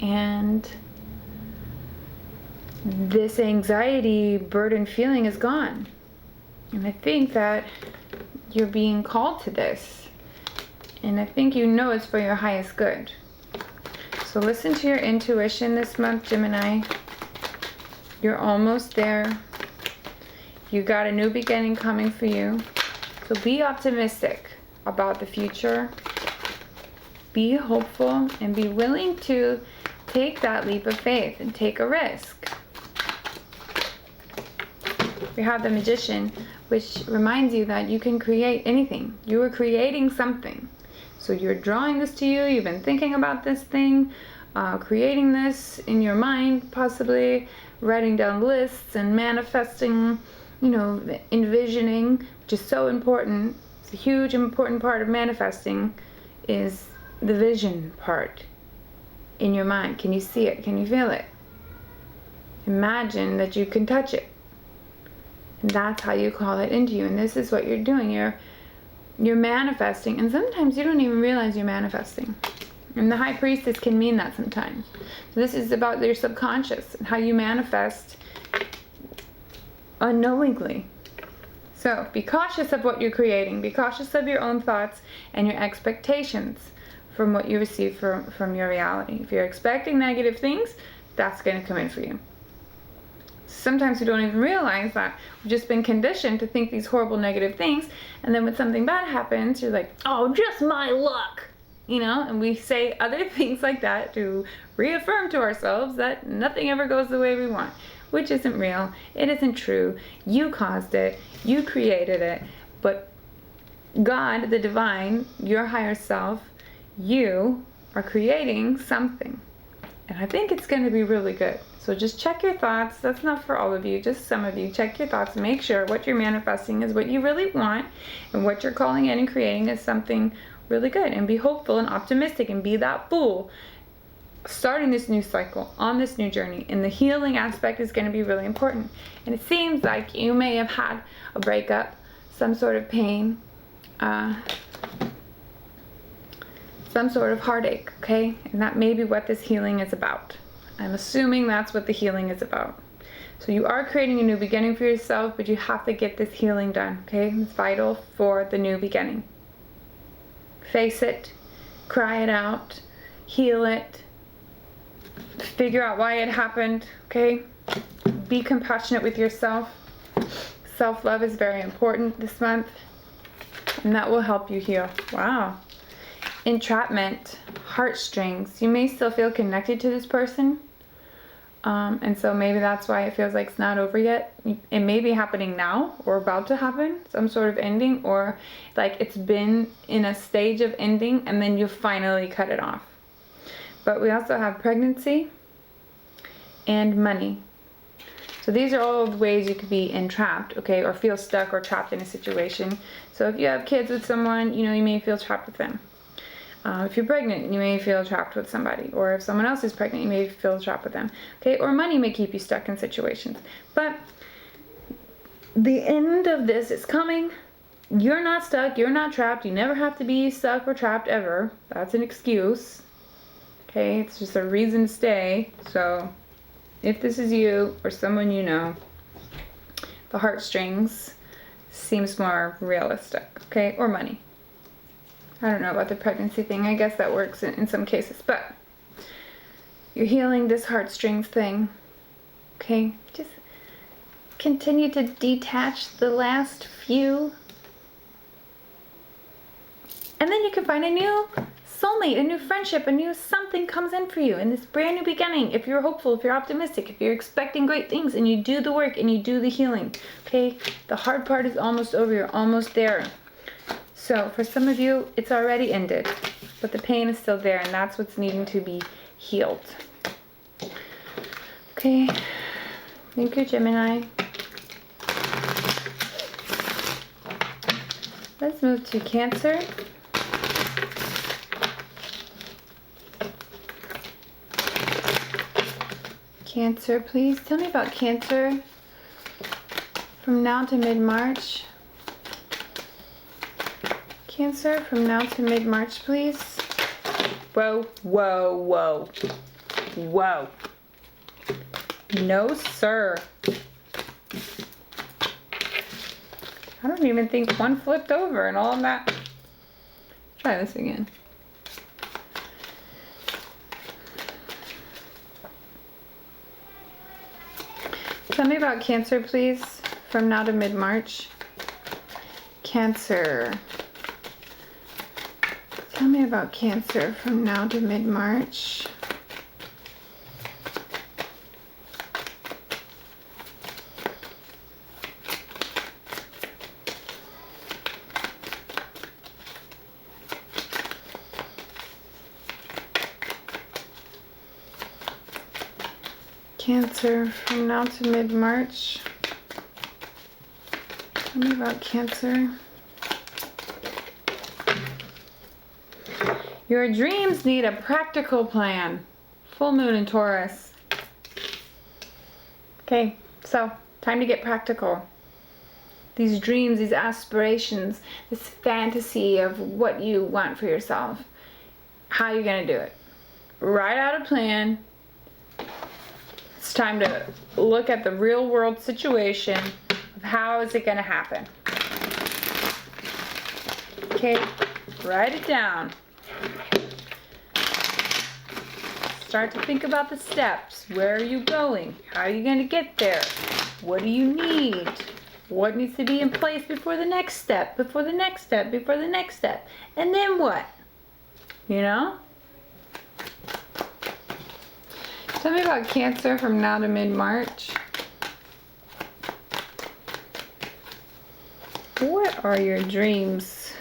Speaker 1: And this anxiety, burden feeling is gone. And I think that you're being called to this. And I think you know it's for your highest good. So listen to your intuition this month, Gemini. You're almost there. You got a new beginning coming for you. So be optimistic about the future. Be hopeful and be willing to take that leap of faith and take a risk. We have the Magician, which reminds you that you can create anything. You are creating something. So you're drawing this to you. You've been thinking about this thing, creating this in your mind, possibly writing down lists and manifesting, you know, envisioning, which is so important. It's a huge important part of manifesting is the vision part in your mind. Can you see it? Can you feel it? Imagine that you can touch it. And that's how you call it into you. And this is what you're doing. You're manifesting. And sometimes you don't even realize you're manifesting. And the High Priestess can mean that sometimes. So this is about your subconscious and how you manifest unknowingly. So be cautious of what you're creating. Be cautious of your own thoughts and your expectations from what you receive from your reality. If you're expecting negative things, that's going to come in for you. Sometimes we don't even realize that we've just been conditioned to think these horrible negative things, and then when something bad happens, you're like, oh, just my luck, you know, and we say other things like that to reaffirm to ourselves that nothing ever goes the way we want, which isn't real. It isn't true. You caused it. You created it. But God, the divine, your higher self, you are creating something. And I think it's going to be really good. So just check your thoughts. That's not for all of you, just some of you. Check your thoughts. Make sure what you're manifesting is what you really want, and what you're calling in and creating is something really good. And be hopeful and optimistic and be that fool starting this new cycle, on this new journey. And the healing aspect is going to be really important. And it seems like you may have had a breakup, some sort of pain, some sort of heartache, okay? And that may be what this healing is about. I'm assuming that's what the healing is about. So you are creating a new beginning for yourself, but you have to get this healing done, okay? It's vital for the new beginning. Face it, cry it out, heal it, figure out why it happened, okay? Be compassionate with yourself. Self-love is very important this month, and that will help you heal. Wow. Entrapment, heartstrings. You may still feel connected to this person. And so maybe that's why it feels like it's not over yet. It may be happening now or about to happen, some sort of ending, or like it's been in a stage of ending and then you finally cut it off. But we also have pregnancy and money. So these are all the ways you could be entrapped, okay, or feel stuck or trapped in a situation. So if you have kids with someone, you know, you may feel trapped with them. If you're pregnant, you may feel trapped with somebody. Or if someone else is pregnant, you may feel trapped with them. Okay, or money may keep you stuck in situations. But the end of this is coming. You're not stuck. You're not trapped. You never have to be stuck or trapped ever. That's an excuse. Okay, it's just a reason to stay. So if this is you or someone you know, the heartstrings seems more realistic. Okay, or money. I don't know about the pregnancy thing. I guess that works in some cases. But you're healing this heartstrings thing. Okay? Just continue to detach the last few. And then you can find a new soulmate, a new friendship, a new something comes in for you in this brand new beginning. If you're hopeful, if you're optimistic, if you're expecting great things and you do the work and you do the healing. Okay? The hard part is almost over. You're almost there. So for some of you, it's already ended, but the pain is still there, and that's what's needing to be healed. Okay, thank you, Gemini. Let's move to Cancer. Cancer, please tell me about Cancer from now to mid-March. Cancer from now to mid-March, please. Whoa, whoa, whoa. Whoa. No, sir. I don't even think one flipped over and all of that. Try this again. Tell me about Cancer, please, from now to mid-March. Cancer. Tell me about Cancer from now to mid-March. Cancer from now to mid-March. Tell me about Cancer. Your dreams need a practical plan. Full moon in Taurus. Okay, so time to get practical. These dreams, these aspirations, this fantasy of what you want for yourself. How are you going to do it? Write out a plan. It's time to look at the real world situation of how is it going to happen. Okay, write it down. Start to think about the steps. Where are you going? How are you going to get there? What do you need? What needs to be in place before the next step, before the next step, before the next step? And then what? You know? Tell me about Cancer from now to mid-March. What are your dreams?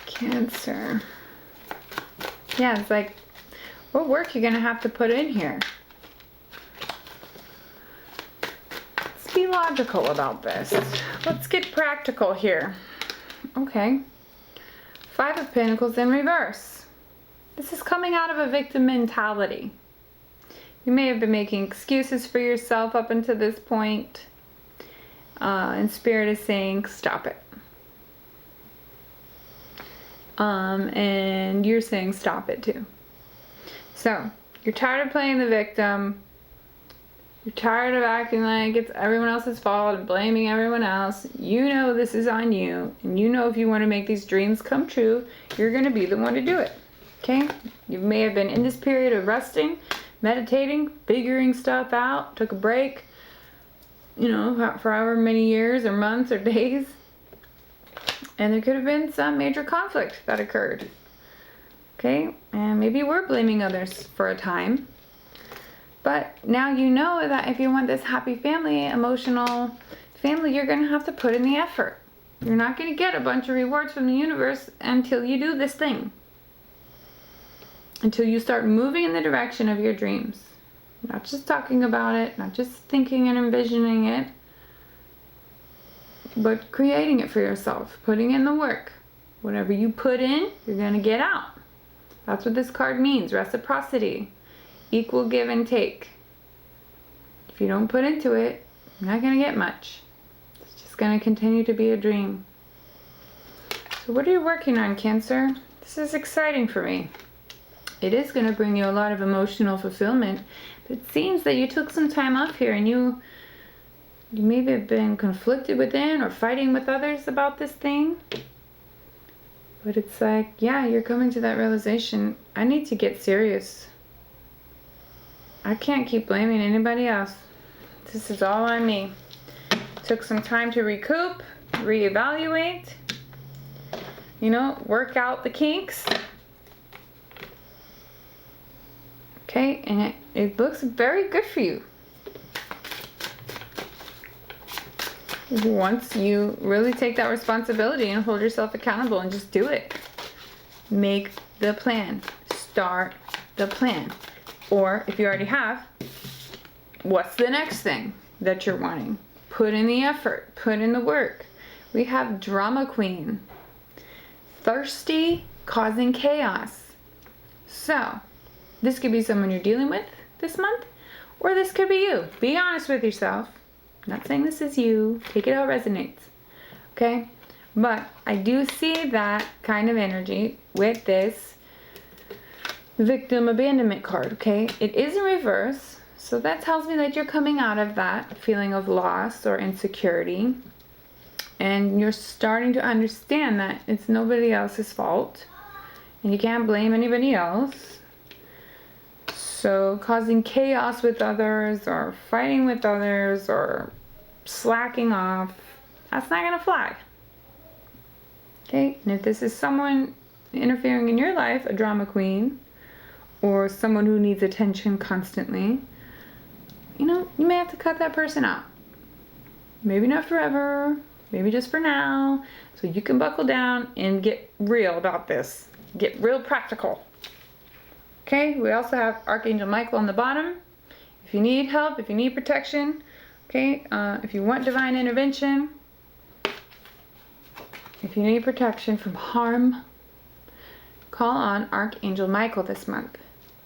Speaker 1: Cancer. Yeah, it's like, what work you're going to have to put in here? Let's be logical about this. Let's get practical here. Okay. 5 of Pentacles in reverse. This is coming out of a victim mentality. You may have been making excuses for yourself up until this point. And Spirit is saying, stop it. And you're saying, stop it too. So, you're tired of playing the victim. You're tired of acting like it's everyone else's fault and blaming everyone else. You know this is on you. And you know if you want to make these dreams come true, you're going to be the one to do it. Okay? You may have been in this period of resting, meditating, figuring stuff out, took a break, you know, for however many years or months or days. And there could have been some major conflict that occurred. Okay? And maybe you were blaming others for a time. But now you know that if you want this happy family, emotional family, you're going to have to put in the effort. You're not going to get a bunch of rewards from the universe until you do this thing. Until you start moving in the direction of your dreams. Not just talking about it, not just thinking and envisioning it, but creating it for yourself, putting in the work. Whatever you put in, you're going to get out. That's what this card means, reciprocity, equal give and take. If you don't put into it, you're not going to get much. It's just going to continue to be a dream. So what are you working on, Cancer? This is exciting for me. It is going to bring you a lot of emotional fulfillment, but it seems that you took some time off here and you maybe have been conflicted within or fighting with others about this thing. But it's like, yeah, you're coming to that realization. I need to get serious. I can't keep blaming anybody else. This is all on me. Took some time to recoup, reevaluate, you know, work out the kinks. Okay, and it looks very good for you. Once you really take that responsibility and hold yourself accountable and just do it. Make the plan. Start the plan. Or if you already have, what's the next thing that you're wanting? Put in the effort. Put in the work. We have Drama Queen. Thirsty, causing chaos. So, this could be someone you're dealing with this month, or this could be you. Be honest with yourself. I'm not saying this is you. Take it how it resonates. Okay? But I do see that kind of energy with this victim abandonment card. Okay? It is in reverse. So that tells me that you're coming out of that feeling of loss or insecurity. And you're starting to understand that it's nobody else's fault. And you can't blame anybody else. So causing chaos with others or fighting with others or slacking off, that's not going to fly. Okay? And if this is someone interfering in your life, a drama queen, or someone who needs attention constantly, you know, you may have to cut that person out. Maybe not forever, maybe just for now, so you can buckle down and get real about this. Get real practical. Okay, we also have Archangel Michael on the bottom. If you need help, if you need protection, okay, if you want divine intervention, if you need protection from harm, call on Archangel Michael this month.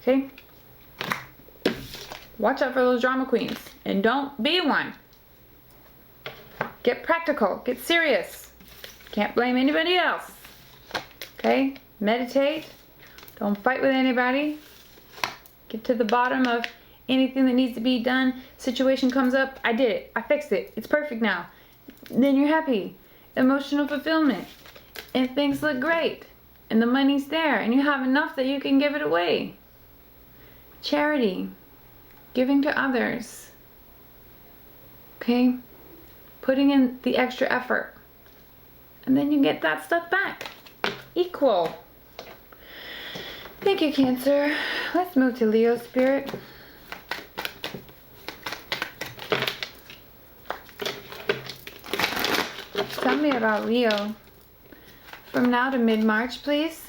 Speaker 1: Okay? Watch out for those drama queens and don't be one. Get practical, get serious. Can't blame anybody else. Okay? Meditate. Don't fight with anybody. Get to the bottom of anything that needs to be done. Situation comes up, I did it. I fixed it. It's perfect now. Then you're happy. Emotional fulfillment. And things look great. And the money's there. And you have enough that you can give it away. Charity. Giving to others. Okay? Putting in the extra effort. And then you get that stuff back. Equal. Thank you, Cancer. Let's move to Leo Spirit. Tell me about Leo. From now to mid-March, please.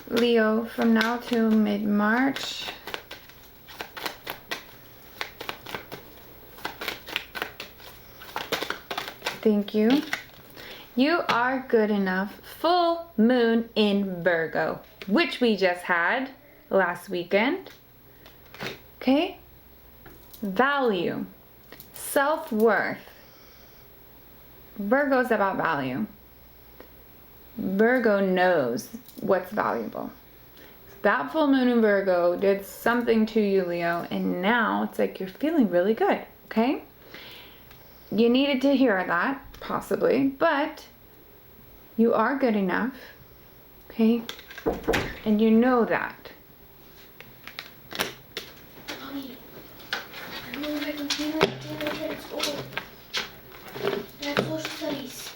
Speaker 1: Leo, from now to mid-March. Thank you. You are good enough. Full moon in Virgo, which we just had last weekend. Okay? Value. Self-worth. Virgo's about value. Virgo knows what's valuable. That full moon in Virgo did something to you, Leo, and now it's like you're feeling really good, okay? You needed to hear that, possibly, but you are good enough, okay? And you know that.
Speaker 2: Mommy, I'm moving my computer at school. I have social studies.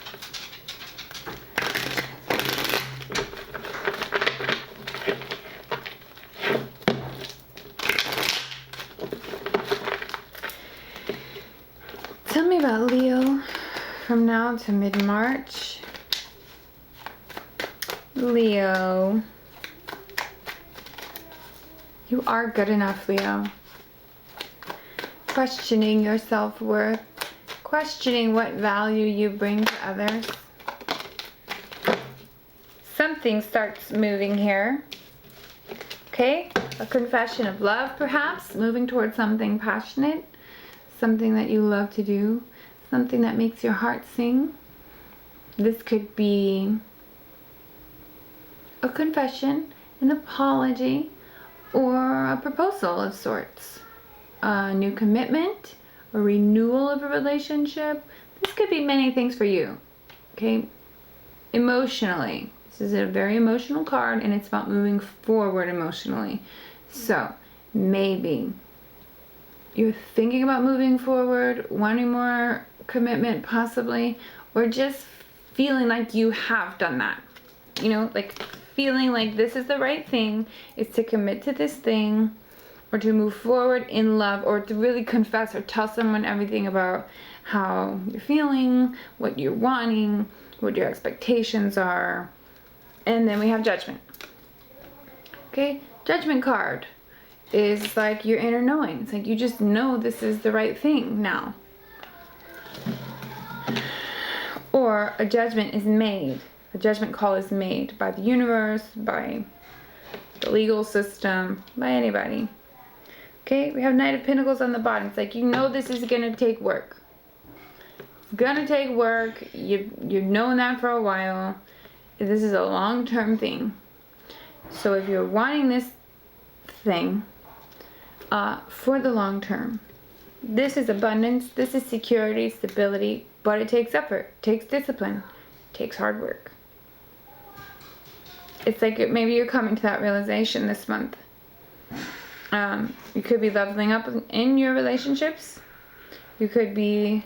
Speaker 1: Tell me about Leo from now to mid-March. Leo. You are good enough, Leo. Questioning your self-worth. Questioning what value you bring to others. Something starts moving here. Okay? A confession of love, perhaps. Moving towards something passionate. Something that you love to do. Something that makes your heart sing. This could be a confession, an apology, or a proposal of sorts. A new commitment, a renewal of a relationship. This could be many things for you. Okay? Emotionally. This is a very emotional card and it's about moving forward emotionally. So, maybe you're thinking about moving forward, wanting more commitment possibly, or just feeling like you have done that. You know, like feeling like this is the right thing, is to commit to this thing, or to move forward in love, or to really confess or tell someone everything about how you're feeling, what you're wanting, what your expectations are. And then we have Judgment. Okay, Judgment card is like your inner knowing. It's like you just know this is the right thing now. Or a judgment is made. A judgment call is made by the universe, by the legal system, by anybody. Okay, we have Knight of Pentacles on the bottom. It's like you know this is going to take work. It's going to take work. You've known that for a while. This is a long-term thing. So if you're wanting this thing for the long term, this is abundance, this is security, stability, but it takes effort, it takes discipline, it takes hard work. It's like maybe you're coming to that realization this month. You could be leveling up in your relationships. You could be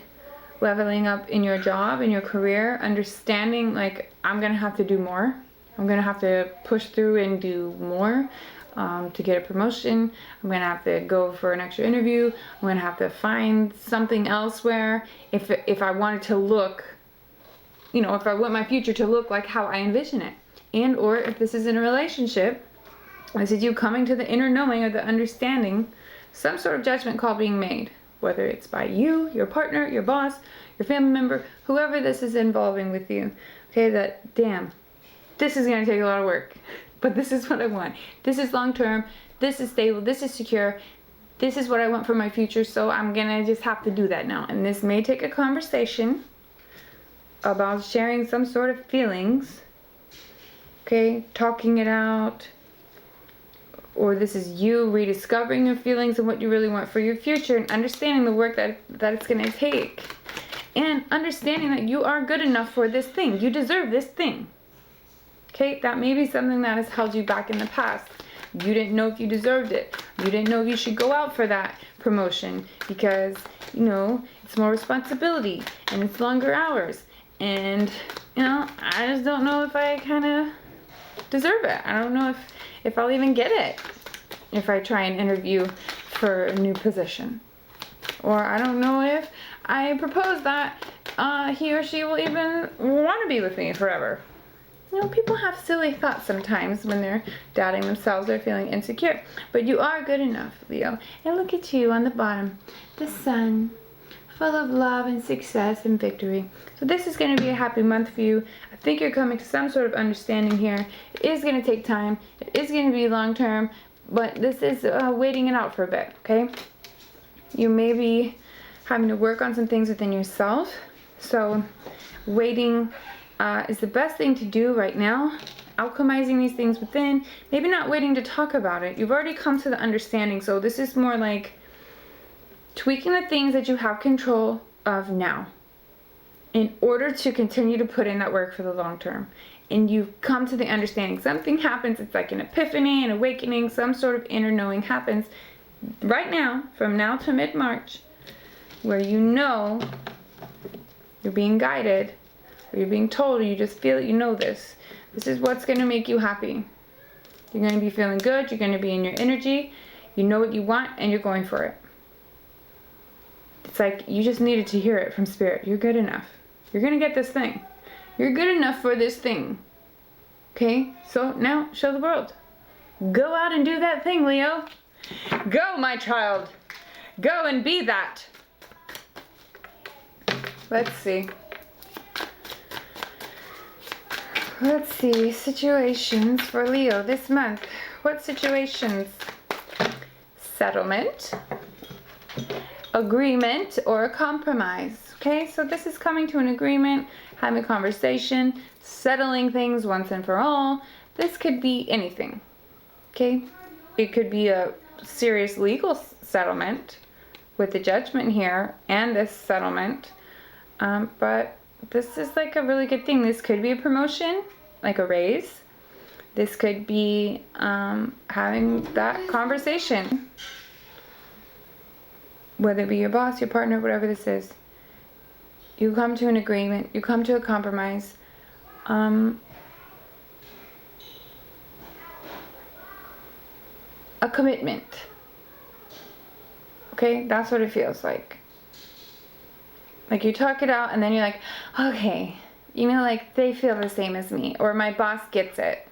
Speaker 1: leveling up in your job, in your career, understanding like, I'm going to have to do more. I'm going to have to push through and do more to get a promotion. I'm going to have to go for an extra interview. I'm going to have to find something elsewhere. If I wanted to look, you know, if I want my future to look like how I envision it. And or if this is in a relationship, this is you coming to the inner knowing or the understanding, some sort of judgment call being made. Whether it's by you, your partner, your boss, your family member, whoever this is involving with you. Okay, that, damn, this is going to take a lot of work. But this is what I want. This is long term. This is stable. This is secure. This is what I want for my future. So I'm going to just have to do that now. And this may take a conversation about sharing some sort of feelings. Okay, talking it out. Or this is you rediscovering your feelings and what you really want for your future and understanding the work that it's going to take. And understanding that you are good enough for this thing. You deserve this thing. Okay, that may be something that has held you back in the past. You didn't know if you deserved it. You didn't know if you should go out for that promotion because, you know, it's more responsibility and it's longer hours. And, you know, I just don't know if I kind of deserve it. I don't know if I'll even get it if I try and interview for a new position. Or I don't know if I propose that he or she will even want to be with me forever. You know, people have silly thoughts sometimes when they're doubting themselves or feeling insecure. But you are good enough, Leo. And look at you on the bottom. The sun, full of love and success and victory. So this is going to be a happy month for you. I think you're coming to some sort of understanding here. It is going to take time. It is going to be long term. But this is waiting it out for a bit, okay? You may be having to work on some things within yourself. So waiting is the best thing to do right now. Alchemizing these things within. Maybe not waiting to talk about it. You've already come to the understanding. So this is more like tweaking the things that you have control of now in order to continue to put in that work for the long term. And you've come to the understanding. Something happens. It's like an epiphany, an awakening. Some sort of inner knowing happens right now, from now to mid-March, where you know you're being guided, or you're being told, or you just feel that you know this. This is what's going to make you happy. You're going to be feeling good. You're going to be in your energy. You know what you want, and you're going for it. It's like you just needed to hear it from Spirit. You're good enough. You're going to get this thing. You're good enough for this thing. Okay? So now, show the world. Go out and do that thing, Leo. Go, my child. Go and be that. Let's see. Let's see. Situations for Leo this month. What situations? Settlement. Agreement or a compromise. Okay, so this is coming to an agreement, having a conversation, settling things once and for all. This could be anything. Okay, it could be a serious legal settlement with the judgment here and this settlement. But this is like a really good thing. This could be a promotion, like a raise. This could be having that conversation. Whether it be your boss, your partner, whatever this is. You come to an agreement. You come to a compromise. A commitment. Okay, that's what it feels like. Like you talk it out and then you're like, okay, you know, like they feel the same as me, or my boss gets it,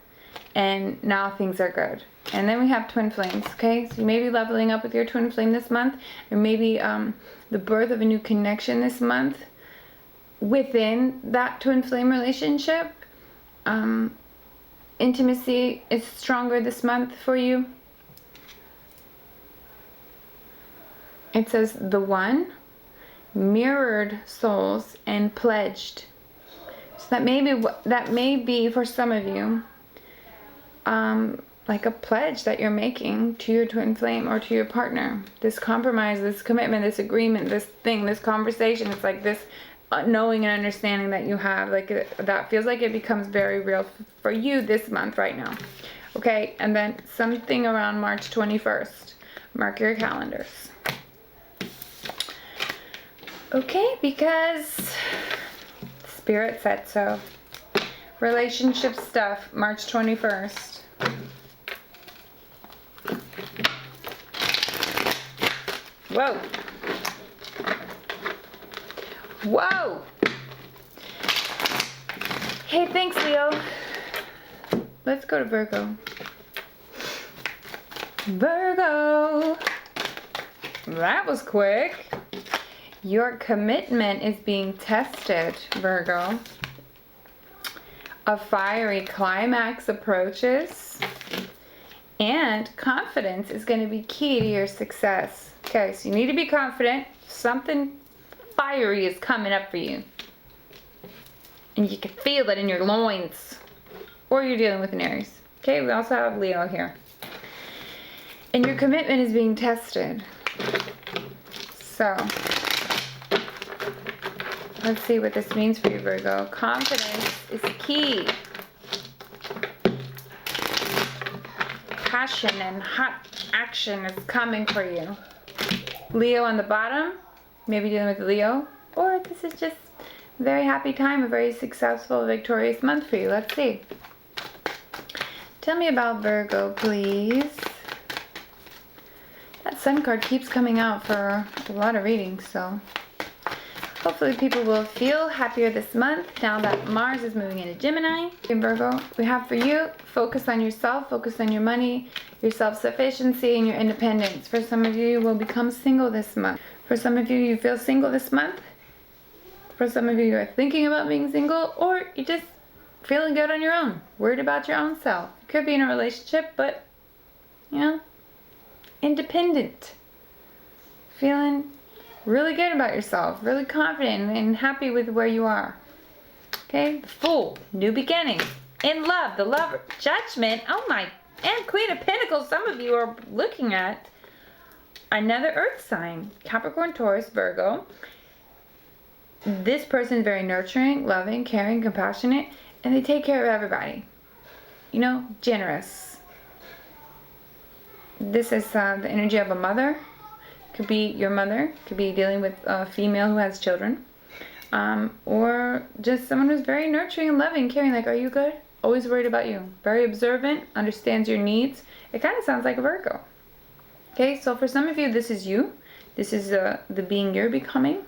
Speaker 1: and now things are good. And then we have twin flames, okay? So you may be leveling up with your twin flame this month, or maybe the birth of a new connection this month within that twin flame relationship. Intimacy is stronger this month for you. It says the one, mirrored souls, and pledged. So that may be for some of you like a pledge that you're making to your twin flame or to your partner. This compromise, this commitment, this agreement, this thing, this conversation. It's like this knowing and understanding that you have. Like that feels like it becomes very real for you this month right now. Okay, and then something around March 21st. Mark your calendars. Okay, because Spirit said so. Relationship stuff, March 21st. Whoa. Whoa. Hey, thanks, Leo. Let's go to Virgo. Virgo. That was quick. Your commitment is being tested, Virgo. A fiery climax approaches. And confidence is going to be key to your success. Okay, so you need to be confident. Something fiery is coming up for you. And you can feel it in your loins. Or you're dealing with an Aries. Okay, we also have Leo here. And your commitment is being tested. So, let's see what this means for you, Virgo. Confidence is key. Passion and hot action is coming for you. Leo on the bottom, maybe dealing with Leo. Or this is just a very happy time, a very successful, victorious month for you. Let's see. Tell me about Virgo, please. That Sun card keeps coming out for a lot of readings, so hopefully people will feel happier this month now that Mars is moving into Gemini. In Virgo, we have for you, focus on yourself, focus on your money, your self-sufficiency, and your independence. For some of you, you will become single this month. For some of you, you feel single this month. For some of you, you are thinking about being single, or you're just feeling good on your own, worried about your own self. You could be in a relationship, but, you know, independent. Feeling really good about yourself, really confident and happy with where you are. Okay, the Fool, new beginning. In love, the Lover, Judgment. Oh my, and Queen of Pentacles. Some of you are looking at another earth sign. Capricorn, Taurus, Virgo. This person is very nurturing, loving, caring, compassionate, and they take care of everybody. You know, generous. This is the energy of a mother. Could be your mother. Could be dealing with a female who has children. Or just someone who's very nurturing and loving, caring. Like, are you good? Always worried about you. Very observant. Understands your needs. It kind of sounds like a Virgo. Okay, so for some of you, this is you. This is the being you're becoming.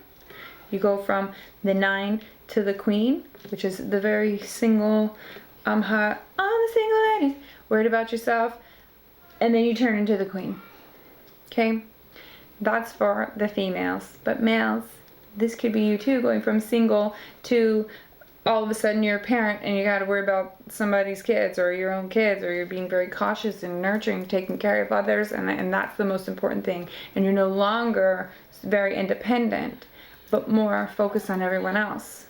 Speaker 1: You go from the 9 to the Queen, which is the very single, hot, the single ladies, worried about yourself, and then you turn into the Queen. Okay, that's for the females. But males, this could be you too, going from single to all of a sudden you're a parent and you got to worry about somebody's kids or your own kids, or you're being very cautious and nurturing, taking care of others, and that's the most important thing. And you're no longer very independent, but more focused on everyone else.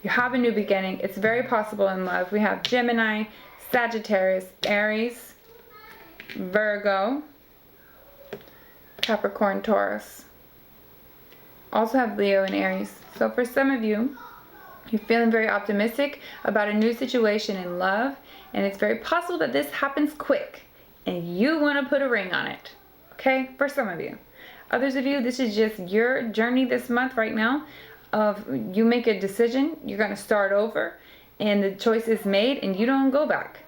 Speaker 1: You have a new beginning. It's very possible in love. We have Gemini, Sagittarius, Aries, Virgo, Capricorn, Taurus. Also have Leo and Aries. So for some of you, you're feeling very optimistic about a new situation in love, and it's very possible that this happens quick and you want to put a ring on it. Okay, for some of you. Others of you, this is just your journey this month right now of you make a decision, you're going to start over, and the choice is made and you don't go back.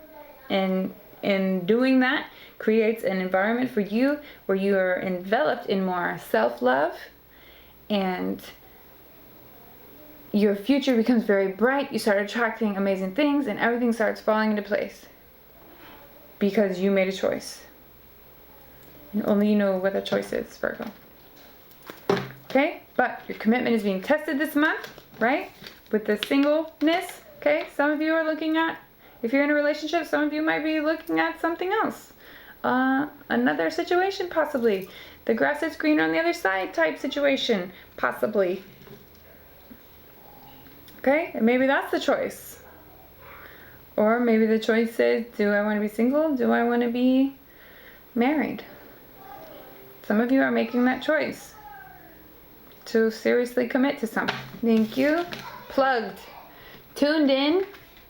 Speaker 1: And in doing that creates an environment for you where you are enveloped in more self-love, and your future becomes very bright. You start attracting amazing things and everything starts falling into place because you made a choice. And only you know what that choice is, Virgo. Okay, but your commitment is being tested this month, right? With the singleness, okay? Some of you are looking at, if you're in a relationship, some of you might be looking at something else. Another situation, possibly. The grass is greener on the other side type situation, possibly. Okay, and maybe that's the choice. Or maybe the choice is, do I want to be single? Do I want to be married? Some of you are making that choice to seriously commit to something. Thank you. Plugged. Tuned in.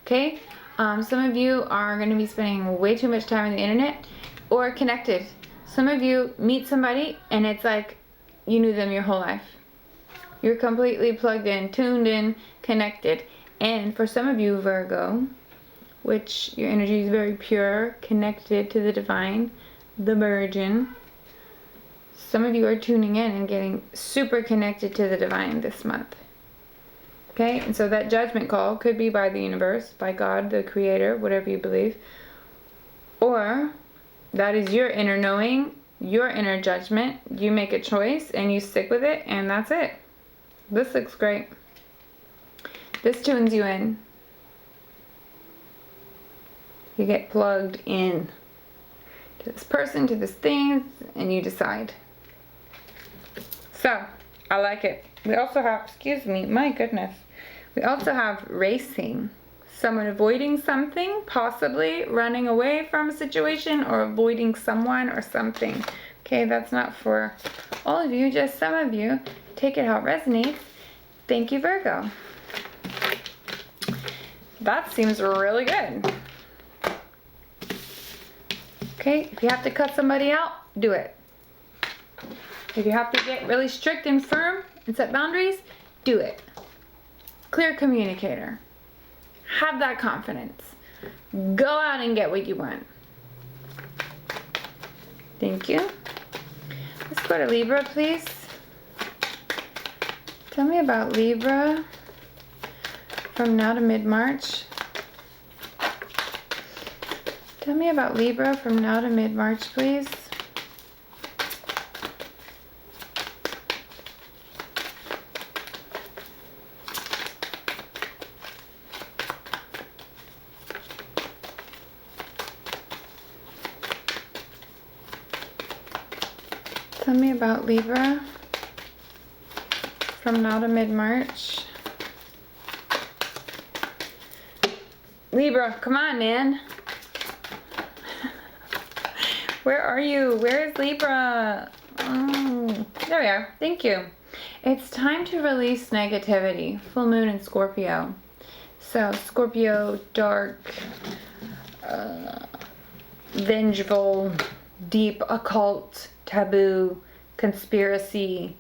Speaker 1: Okay. Some of you are going to be spending way too much time on the internet or connected. Some of you meet somebody and it's like you knew them your whole life. You're completely plugged in, tuned in, connected. And for some of you, Virgo, which your energy is very pure, connected to the divine, the Virgin. Some of you are tuning in and getting super connected to the divine this month. Okay, and so that judgment call could be by the universe, by God, the creator, whatever you believe. Or that is your inner knowing, your inner judgment. You make a choice and you stick with it, and that's it. This looks great. This tunes you in. You get plugged in to this person, to this thing, and you decide. So, I like it. We also have, excuse me, my goodness. We also have racing. Someone avoiding something, possibly running away from a situation or avoiding someone or something. Okay, that's not for all of you, just some of you. Take it how it resonates. Thank you, Virgo. That seems really good. Okay, if you have to cut somebody out, do it. If you have to get really strict and firm and set boundaries, do it. Clear communicator. Have that confidence. Go out and get what you want. Thank you. Let's go to Libra, please. Tell me about Libra from now to mid-March. Tell me about Libra from now to mid-March, please. Tell me about Libra from now to mid-March. Libra, come on, man. Where are you? Where is Libra? Oh, there we are. Thank you. It's time to release negativity. Full moon in Scorpio. So Scorpio, dark, vengeful, deep, occult, taboo, conspiracy,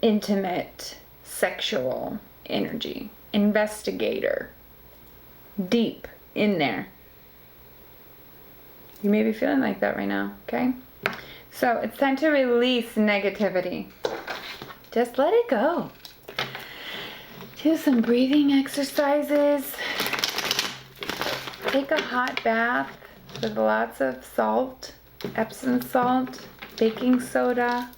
Speaker 1: intimate, sexual energy, investigator, deep in there. You may be feeling like that right now, okay? So it's time to release negativity. Just let it go. Do some breathing exercises. Take a hot bath with lots of salt, Epsom salt, baking soda.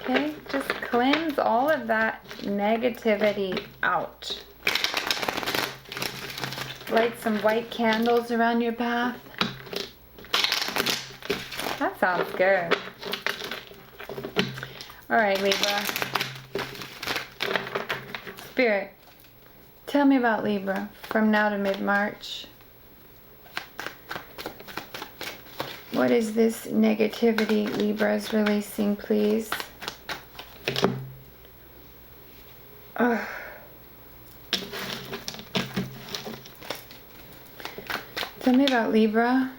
Speaker 1: Okay, just cleanse all of that negativity out. Light some white candles around your bath. That sounds good. All right, Libra. Spirit, tell me about Libra from now to mid-March. What is this negativity Libra is releasing, please? Ugh. Tell me about Libra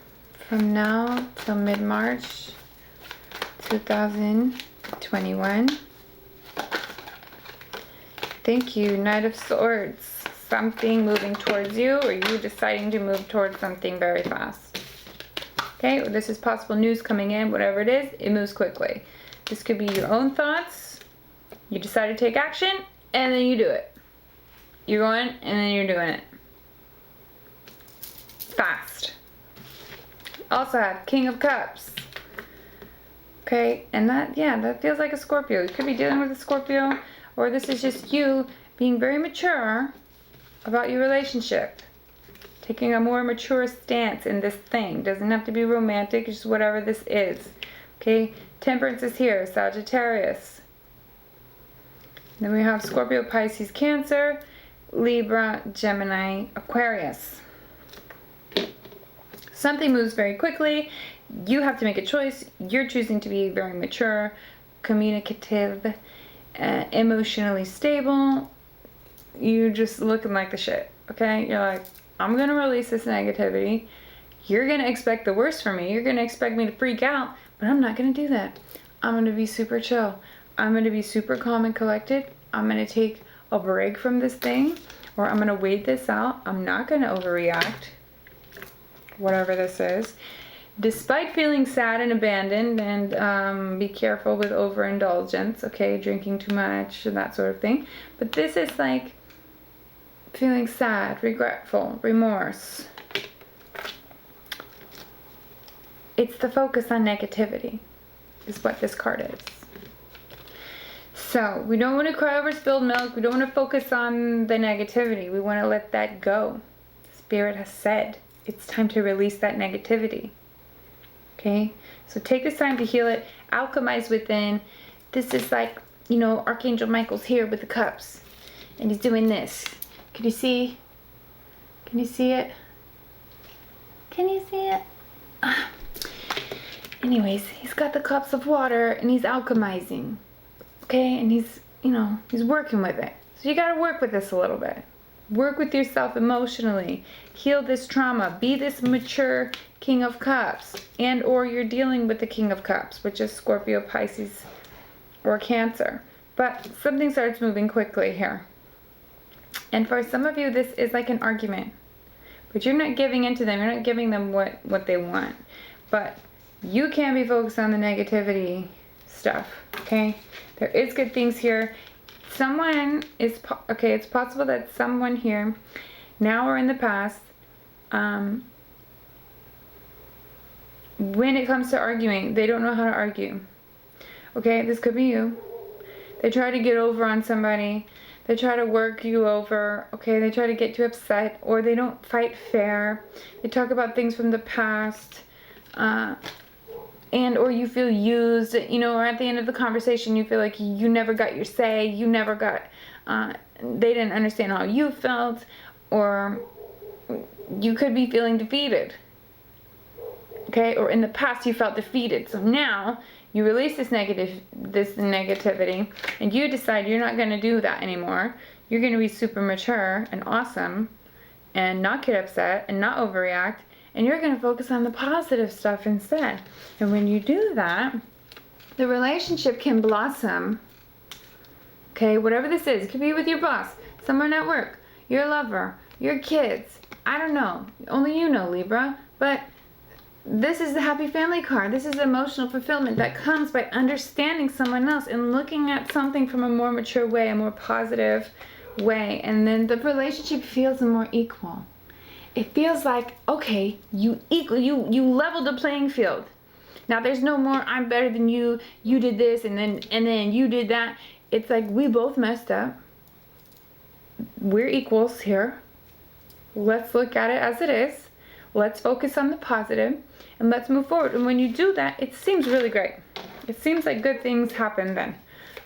Speaker 1: from now till mid-March 2021. Thank you, Knight of Swords. Something moving towards you, or you deciding to move towards something very fast. Okay, this is possible news coming in. Whatever it is, it moves quickly. This could be your own thoughts. You decide to take action, and then you do it. You're going, and then you're doing it. Fast. Also have King of Cups. Okay, and that feels like a Scorpio. You could be dealing with a Scorpio, or this is just you being very mature about your relationship. Taking a more mature stance in this thing. Doesn't have to be romantic, just whatever this is. Okay, Temperance is here, Sagittarius. Then we have Scorpio, Pisces, Cancer, Libra, Gemini, Aquarius. Something moves very quickly. You have to make a choice. You're choosing to be very mature, communicative, emotionally stable. You're just looking like the shit, okay? You're like, I'm going to release this negativity. You're going to expect the worst from me. You're going to expect me to freak out, but I'm not going to do that. I'm going to be super chill. I'm going to be super calm and collected. I'm going to take a break from this thing, or I'm going to wait this out. I'm not going to overreact, whatever this is. Despite feeling sad and abandoned, and be careful with overindulgence, okay, drinking too much, that sort of thing. But this is like feeling sad, regretful, remorse. It's the focus on negativity is what this card is. So we don't want to cry over spilled milk. We don't want to focus on the negativity. We want to let that go. Spirit has said it's time to release that negativity. Okay, so take this time to heal it, alchemize within. This is like, you know, Archangel Michael's here with the cups, and he's doing this. Can you see? Can you see it? Can you see it? Anyways, he's got the cups of water, and he's alchemizing. Okay, and he's, you know, he's working with it. So you got to work with this a little bit. Work with yourself emotionally. Heal this trauma. Be this mature King of Cups. And or you're dealing with the King of Cups, which is Scorpio, Pisces, or Cancer. But something starts moving quickly here. And for some of you, this is like an argument. But you're not giving in to them. You're not giving them what they want. But you can't be focused on the negativity stuff. Okay? There is good things here. Someone is, okay, it's possible that someone here, now or in the past, when it comes to arguing, they don't know how to argue. Okay, this could be you. They try to get over on somebody. They try to work you over. Okay, they try to get you upset, or they don't fight fair. They talk about things from the past. And or you feel used, you know, or at the end of the conversation you feel like you never got your say, you never got, they didn't understand how you felt, or you could be feeling defeated, okay, or in the past you felt defeated, so now you release this negativity, and you decide you're not going to do that anymore. You're going to be super mature and awesome, and not get upset, and not overreact, and you're going to focus on the positive stuff instead. And when you do that, the relationship can blossom. Okay, whatever this is. It could be with your boss, someone at work, your lover, your kids. I don't know. Only you know, Libra. But this is the happy family card. This is emotional fulfillment that comes by understanding someone else and looking at something from a more mature way, a more positive way. And then the relationship feels more equal. It feels like, okay, you leveled the playing field. Now there's no more I'm better than you, you did this and then you did that. It's like we both messed up. We're equals here. Let's look at it as it is. Let's focus on the positive and let's move forward. And when you do that, it seems really great. It seems like good things happen then.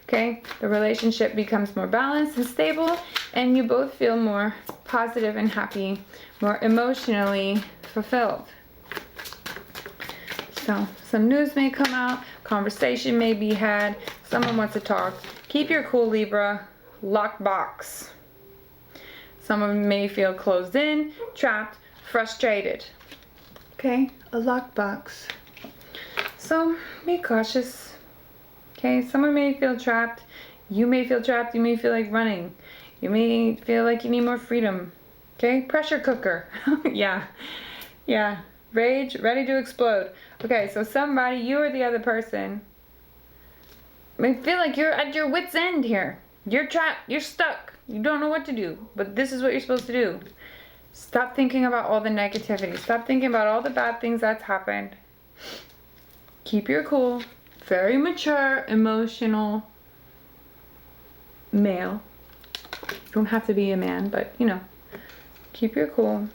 Speaker 1: Okay, the relationship becomes more balanced and stable, and you both feel more positive and happy, more emotionally fulfilled. So, some news may come out, conversation may be had, someone wants to talk. Keep your cool, Libra. Locked box. Someone may feel closed in, trapped, frustrated. Okay, a locked box. So, be cautious. Okay, someone may feel trapped. You may feel trapped. You may feel like running. You may feel like you need more freedom. Okay, pressure cooker. Yeah. Rage, ready to explode. Okay, so somebody, you or the other person, may feel like you're at your wit's end here. You're trapped. You're stuck. You don't know what to do. But this is what you're supposed to do. Stop thinking about all the negativity. Stop thinking about all the bad things that's happened. Keep your cool. Very mature, emotional male. You don't have to be a man, but you know, keep your cool.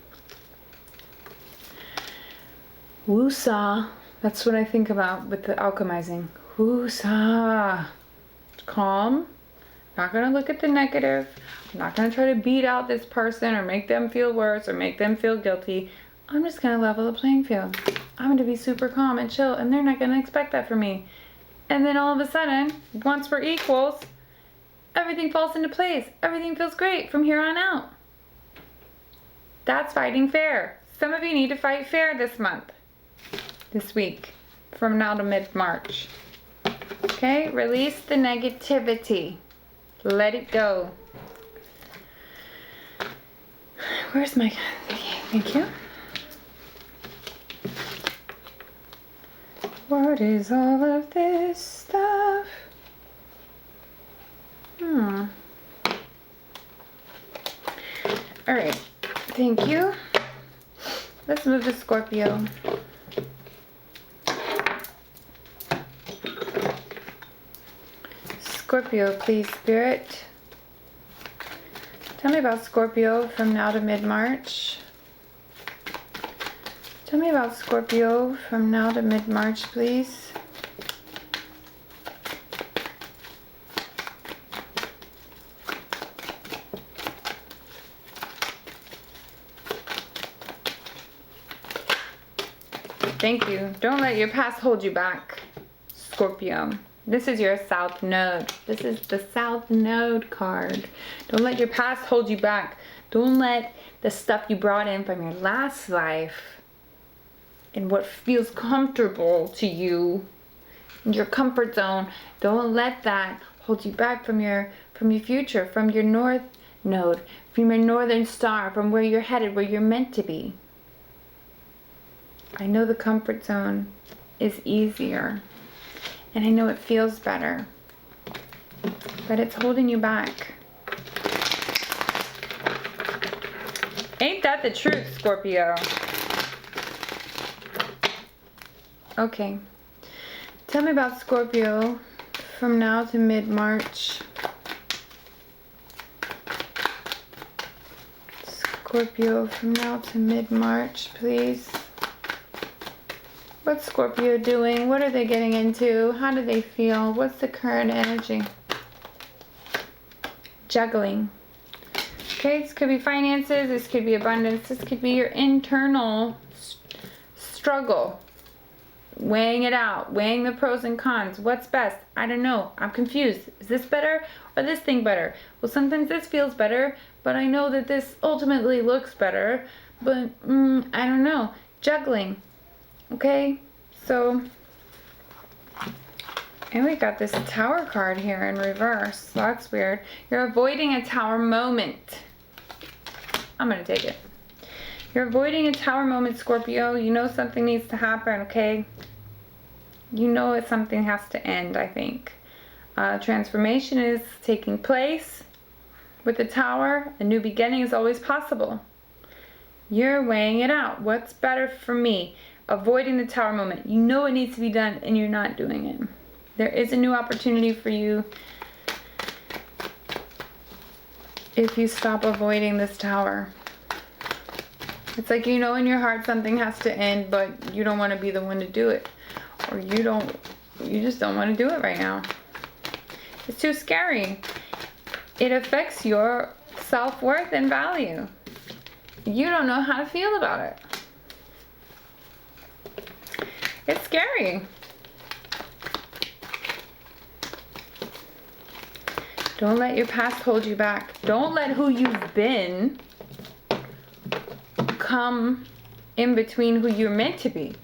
Speaker 1: Woo-saw. That's what I think about with the alchemizing. Woo-saw. Calm. Not going to look at the negative. I'm not going to try to beat out this person or make them feel worse or make them feel guilty. I'm just going to level the playing field. I'm going to be super calm and chill, and they're not going to expect that from me. And then all of a sudden, once we're equals, everything falls into place. Everything feels great from here on out. That's fighting fair. Some of you need to fight fair this month, this week, from now to mid-March. Okay, release the negativity. Let it go. Where's my... Thank you. What is all of this stuff? Alright, thank you. Let's move to Scorpio. Scorpio, please, Spirit. Tell me about Scorpio from now to mid-March. Tell me about Scorpio from now to mid-March, please. Thank you. Don't let your past hold you back, Scorpio. This is your South Node. This is the South Node card. Don't let your past hold you back. Don't let the stuff you brought in from your last life and what feels comfortable to you, your comfort zone, don't let that hold you back from your future, from your North Node, from your Northern Star, from where you're headed, where you're meant to be. I know the comfort zone is easier, and I know it feels better, but it's holding you back. Ain't that the truth, Scorpio? Okay. Tell me about Scorpio from now to mid-March. Scorpio from now to mid-March, please. What's Scorpio doing? What are they getting into? How do they feel? What's the current energy? Juggling. Okay, this could be finances. This could be abundance. This could be your internal struggle. Weighing it out. Weighing the pros and cons. What's best? I don't know. I'm confused. Is this better or this thing better? Well, sometimes this feels better, but I know that this ultimately looks better. But, I don't know. Juggling. Okay, so, and we got this Tower card here in reverse. That's weird. You're avoiding a Tower moment. I'm going to take it. You're avoiding a Tower moment, Scorpio. You know something needs to happen, okay? You know that something has to end, I think. Transformation is taking place. With the Tower, a new beginning is always possible. You're weighing it out. What's better for me? Avoiding the Tower moment. You know it needs to be done and you're not doing it. There is a new opportunity for you if you stop avoiding this Tower. It's like you know in your heart something has to end, but you don't want to be the one to do it. Or you just don't want to do it right now. It's too scary. It affects your self-worth and value. You don't know how to feel about it. It's scary. Don't let your past hold you back. Don't let who you've been come in between who you're meant to be.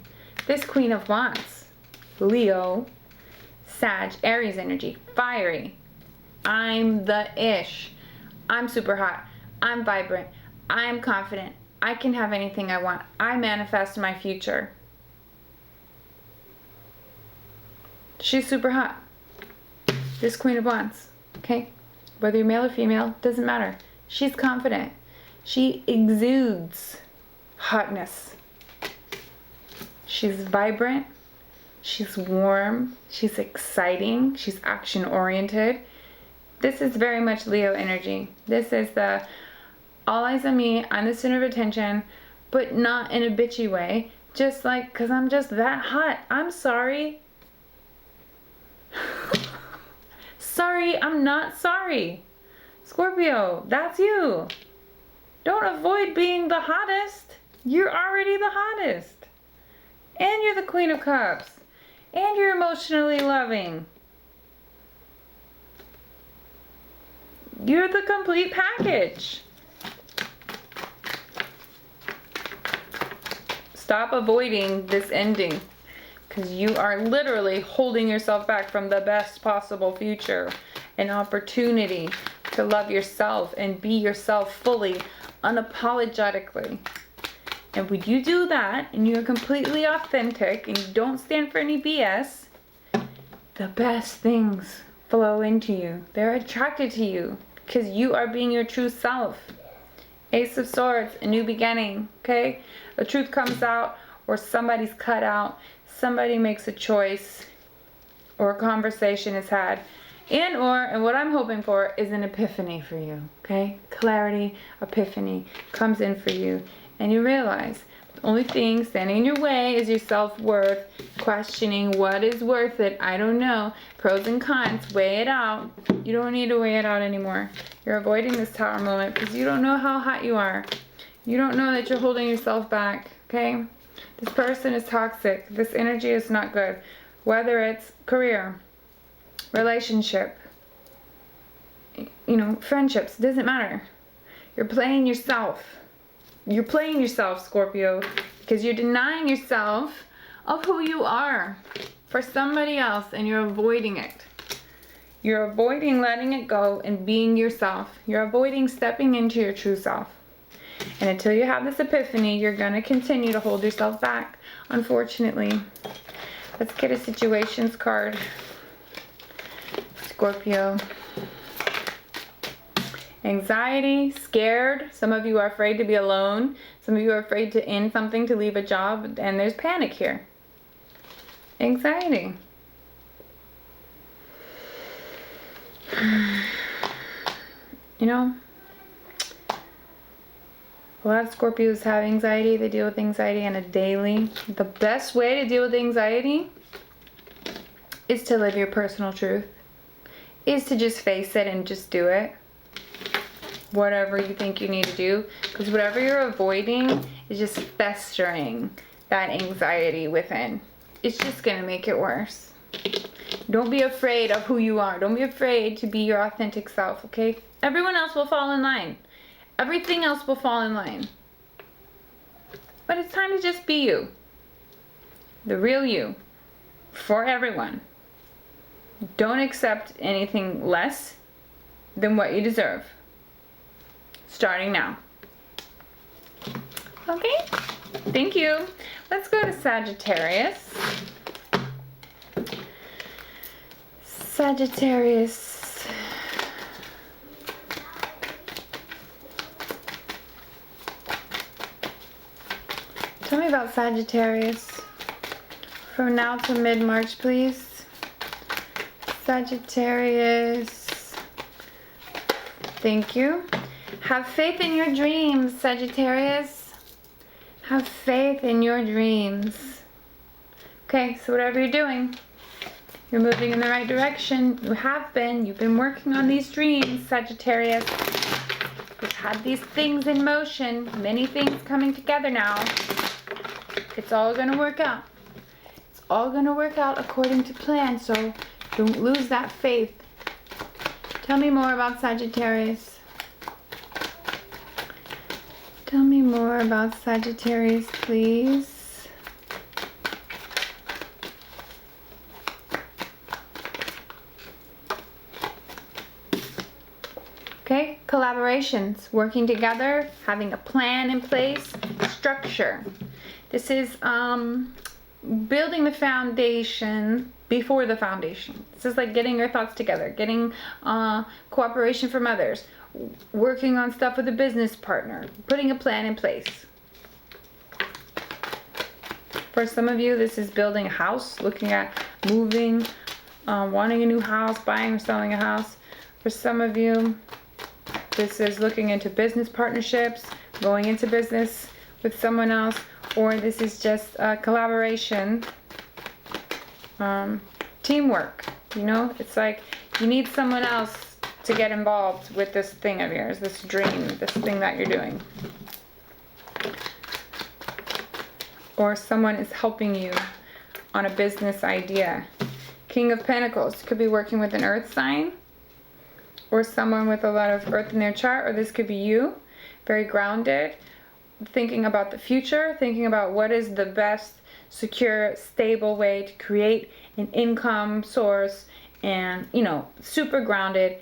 Speaker 1: This Queen of Wands, Leo, Sag, Aries energy, fiery. I'm the ish. I'm super hot. I'm vibrant. I'm confident. I can have anything I want. I manifest my future. She's super hot. This Queen of Wands. Okay? Whether you're male or female, doesn't matter. She's confident. She exudes hotness. She's vibrant. She's warm. She's exciting. She's action oriented. This is very much Leo energy. This is the all eyes on me, I'm the center of attention, but not in a bitchy way. Just like, because I'm just that hot. I'm sorry. Sorry, I'm not sorry. Scorpio, that's you. Don't avoid being the hottest. You're already the hottest. And you're the Queen of Cups. And you're emotionally loving. You're the complete package. Stop avoiding this ending. because you are literally holding yourself back from the best possible future, an opportunity to love yourself and be yourself fully, unapologetically. And when you do that and you're completely authentic and you don't stand for any BS, the best things flow into you. They're attracted to you because you are being your true self. Ace of Swords, a new beginning, okay? The truth comes out, or somebody's cut out, somebody makes a choice, or a conversation is had, and what I'm hoping for is an epiphany for you, okay? Clarity, epiphany comes in for you, and you realize the only thing standing in your way is your self-worth, questioning what is worth it. I don't know. Pros and cons, weigh it out. You don't need to weigh it out anymore. You're avoiding this Tower moment because you don't know how hot you are. You don't know that you're holding yourself back, okay? This person is toxic. This energy is not good. Whether it's career, relationship, friendships, doesn't matter. You're playing yourself. You're playing yourself, Scorpio, because you're denying yourself of who you are for somebody else, and you're avoiding it. You're avoiding letting it go and being yourself. You're avoiding stepping into your true self. And until you have this epiphany, you're going to continue to hold yourself back, unfortunately. Let's get a situations card. Scorpio. Anxiety, scared. Some of you are afraid to be alone. Some of you are afraid to end something, to leave a job, and there's panic here. Anxiety. A lot of Scorpios have anxiety. They deal with anxiety on a daily. The best way to deal with anxiety is to live your personal truth. Is to just face it and just do it. Whatever you think you need to do. Because whatever you're avoiding is just festering that anxiety within. It's just going to make it worse. Don't be afraid of who you are. Don't be afraid to be your authentic self, okay? Everyone else will fall in line. Everything else will fall in line. But it's time to just be you. The real you. For everyone. Don't accept anything less than what you deserve. Starting now. Okay? Thank you. Let's go to Sagittarius. Sagittarius. Tell me about Sagittarius. From now to mid-March, please. Sagittarius. Thank you. Have faith in your dreams, Sagittarius. Have faith in your dreams. Okay, so whatever you're doing, you're moving in the right direction. You have been. You've been working on these dreams, Sagittarius. You've had these things in motion. Many things coming together now. It's all going to work out. It's all going to work out according to plan, so don't lose that faith. Tell me more about Sagittarius. Tell me more about Sagittarius, please. Okay, collaborations, working together, having a plan in place, structure. This is building the foundation before the foundation. This is like getting your thoughts together, getting cooperation from others, working on stuff with a business partner, putting a plan in place. For some of you, this is building a house, looking at moving, wanting a new house, buying or selling a house. For some of you, this is looking into business partnerships, going into business with someone else, or this is just a collaboration, teamwork. It's like you need someone else to get involved with this thing of yours, this dream, this thing that you're doing. Or someone is helping you on a business idea. King of Pentacles could be working with an earth sign or someone with a lot of earth in their chart, or this could be you, very grounded, thinking about the future, thinking about what is the best secure, stable way to create an income source, and, you know, super grounded.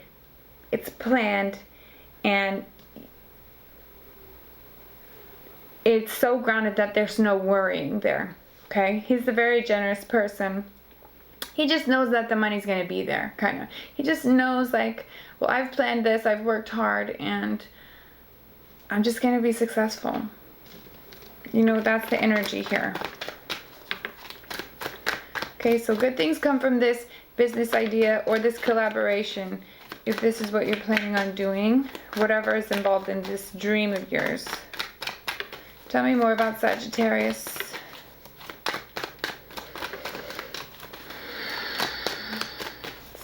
Speaker 1: It's planned, and it's so grounded that there's no worrying there. Okay, he's a very generous person. He just knows that the money's going to be there, kind of. He just knows, like, well, I've planned this, I've worked hard, and I'm just going to be successful. You know, that's the energy here. Okay, so good things come from this business idea or this collaboration, if this is what you're planning on doing, whatever is involved in this dream of yours. Tell me more about Sagittarius.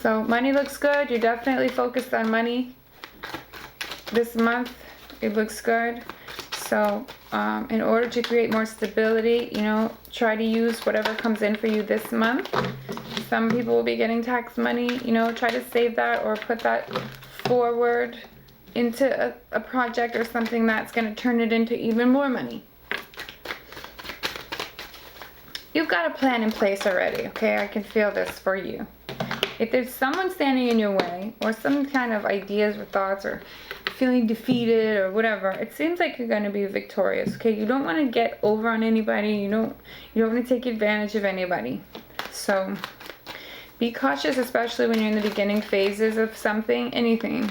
Speaker 1: So money looks good. You're definitely focused on money this month. It looks good. So in order to create more stability, you know, try to use whatever comes in for you this month. Some people will be getting tax money. You know, try to save that or put that forward into a project or something that's going to turn it into even more money. You've got a plan in place already, okay? I can feel this for you. If there's someone standing in your way, or some kind of ideas or thoughts, or feeling defeated or whatever, it seems like you're going to be victorious, okay? You don't want to get over on anybody. You don't want to take advantage of anybody. So be cautious, especially when you're in the beginning phases of something, anything.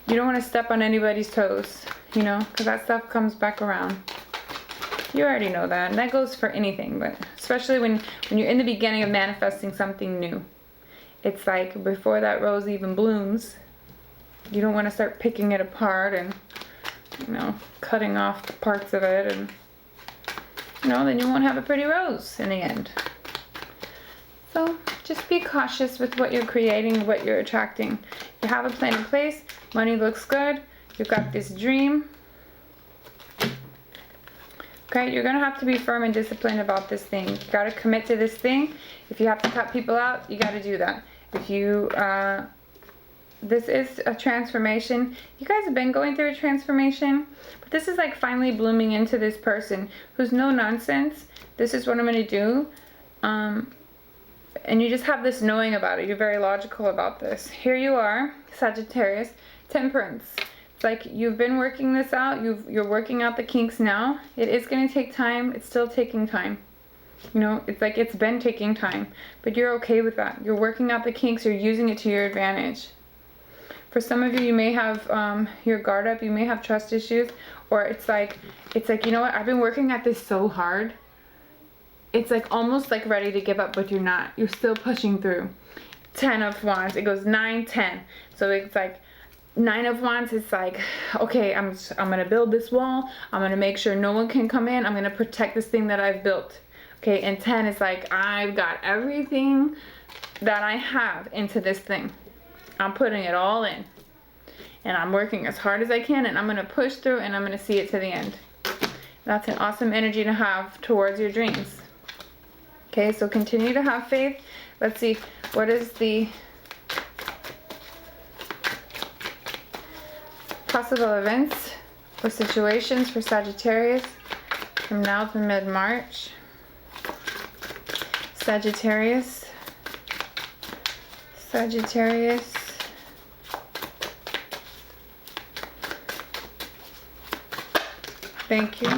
Speaker 1: You don't want to step on anybody's toes, you know, because that stuff comes back around. You already know that, and that goes for anything, but especially when you're in the beginning of manifesting something new. It's like before that rose even blooms, you don't want to start picking it apart and, you know, cutting off the parts of it, and, you know, then you won't have a pretty rose in the end. So just be cautious with what you're creating, what you're attracting. You have a plan in place, money looks good, you've got this dream. Okay, you're going to have to be firm and disciplined about this thing. You got to commit to this thing. If you have to cut people out, you got to do that. If you, this is a transformation. You guys have been going through a transformation, but this is like finally blooming into this person who's no nonsense. This is what I'm going to do. And you just have this knowing about it. You're very logical about this. Here you are, Sagittarius, Temperance. It's like you've been working this out. You're working out the kinks now. It is going to take time. It's still taking time. You know, it's like it's been taking time. But you're okay with that. You're working out the kinks. You're using it to your advantage. For some of you, you may have your guard up. You may have trust issues. Or it's like, you know what? I've been working at this so hard. It's like almost like ready to give up, but you're not. You're still pushing through. 10 of Wands. It goes 9, 10. So it's like 9 of Wands is like, okay, I'm going to build this wall. I'm going to make sure no one can come in. I'm going to protect this thing that I've built. Okay, and 10 is like, I've got everything that I have into this thing. I'm putting it all in. And I'm working as hard as I can, and I'm going to push through, and I'm going to see it to the end. That's an awesome energy to have towards your dreams. Okay, so continue to have faith. Let's see, what is the possible events or situations for Sagittarius from now to mid-March? Sagittarius. Sagittarius. Thank you.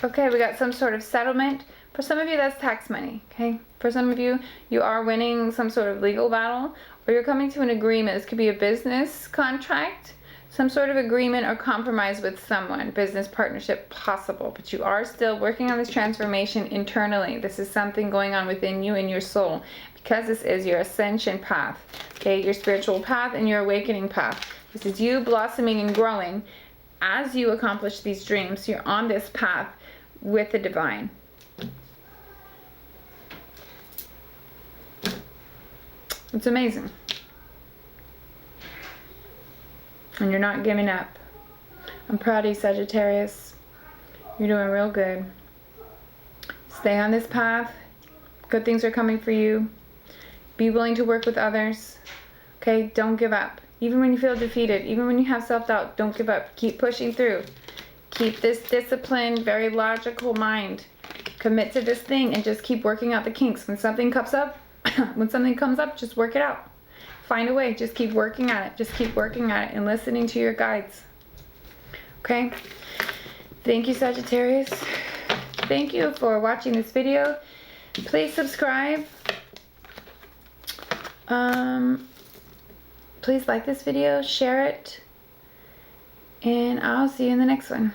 Speaker 1: Okay, we got some sort of settlement. For some of you, that's tax money, okay? For some of you, you are winning some sort of legal battle, or you're coming to an agreement. This could be a business contract, some sort of agreement or compromise with someone, business partnership possible, but you are still working on this transformation internally. This is something going on within you and your soul, because this is your ascension path, okay? Your spiritual path and your awakening path. This is you blossoming and growing as you accomplish these dreams. You're on this path with the divine. It's amazing. And you're not giving up. I'm proud of you, Sagittarius. You're doing real good. Stay on this path. Good things are coming for you. Be willing to work with others. Okay, don't give up. Even when you feel defeated, even when you have self-doubt, don't give up. Keep pushing through. Keep this disciplined, very logical mind. Commit to this thing and just keep working out the kinks. When something comes up, just work it out. Find a way. Just keep working at it. Just keep working at it and listening to your guides. Okay? Thank you, Sagittarius. Thank you for watching this video. Please subscribe. Please like this video, share it, and I'll see you in the next one.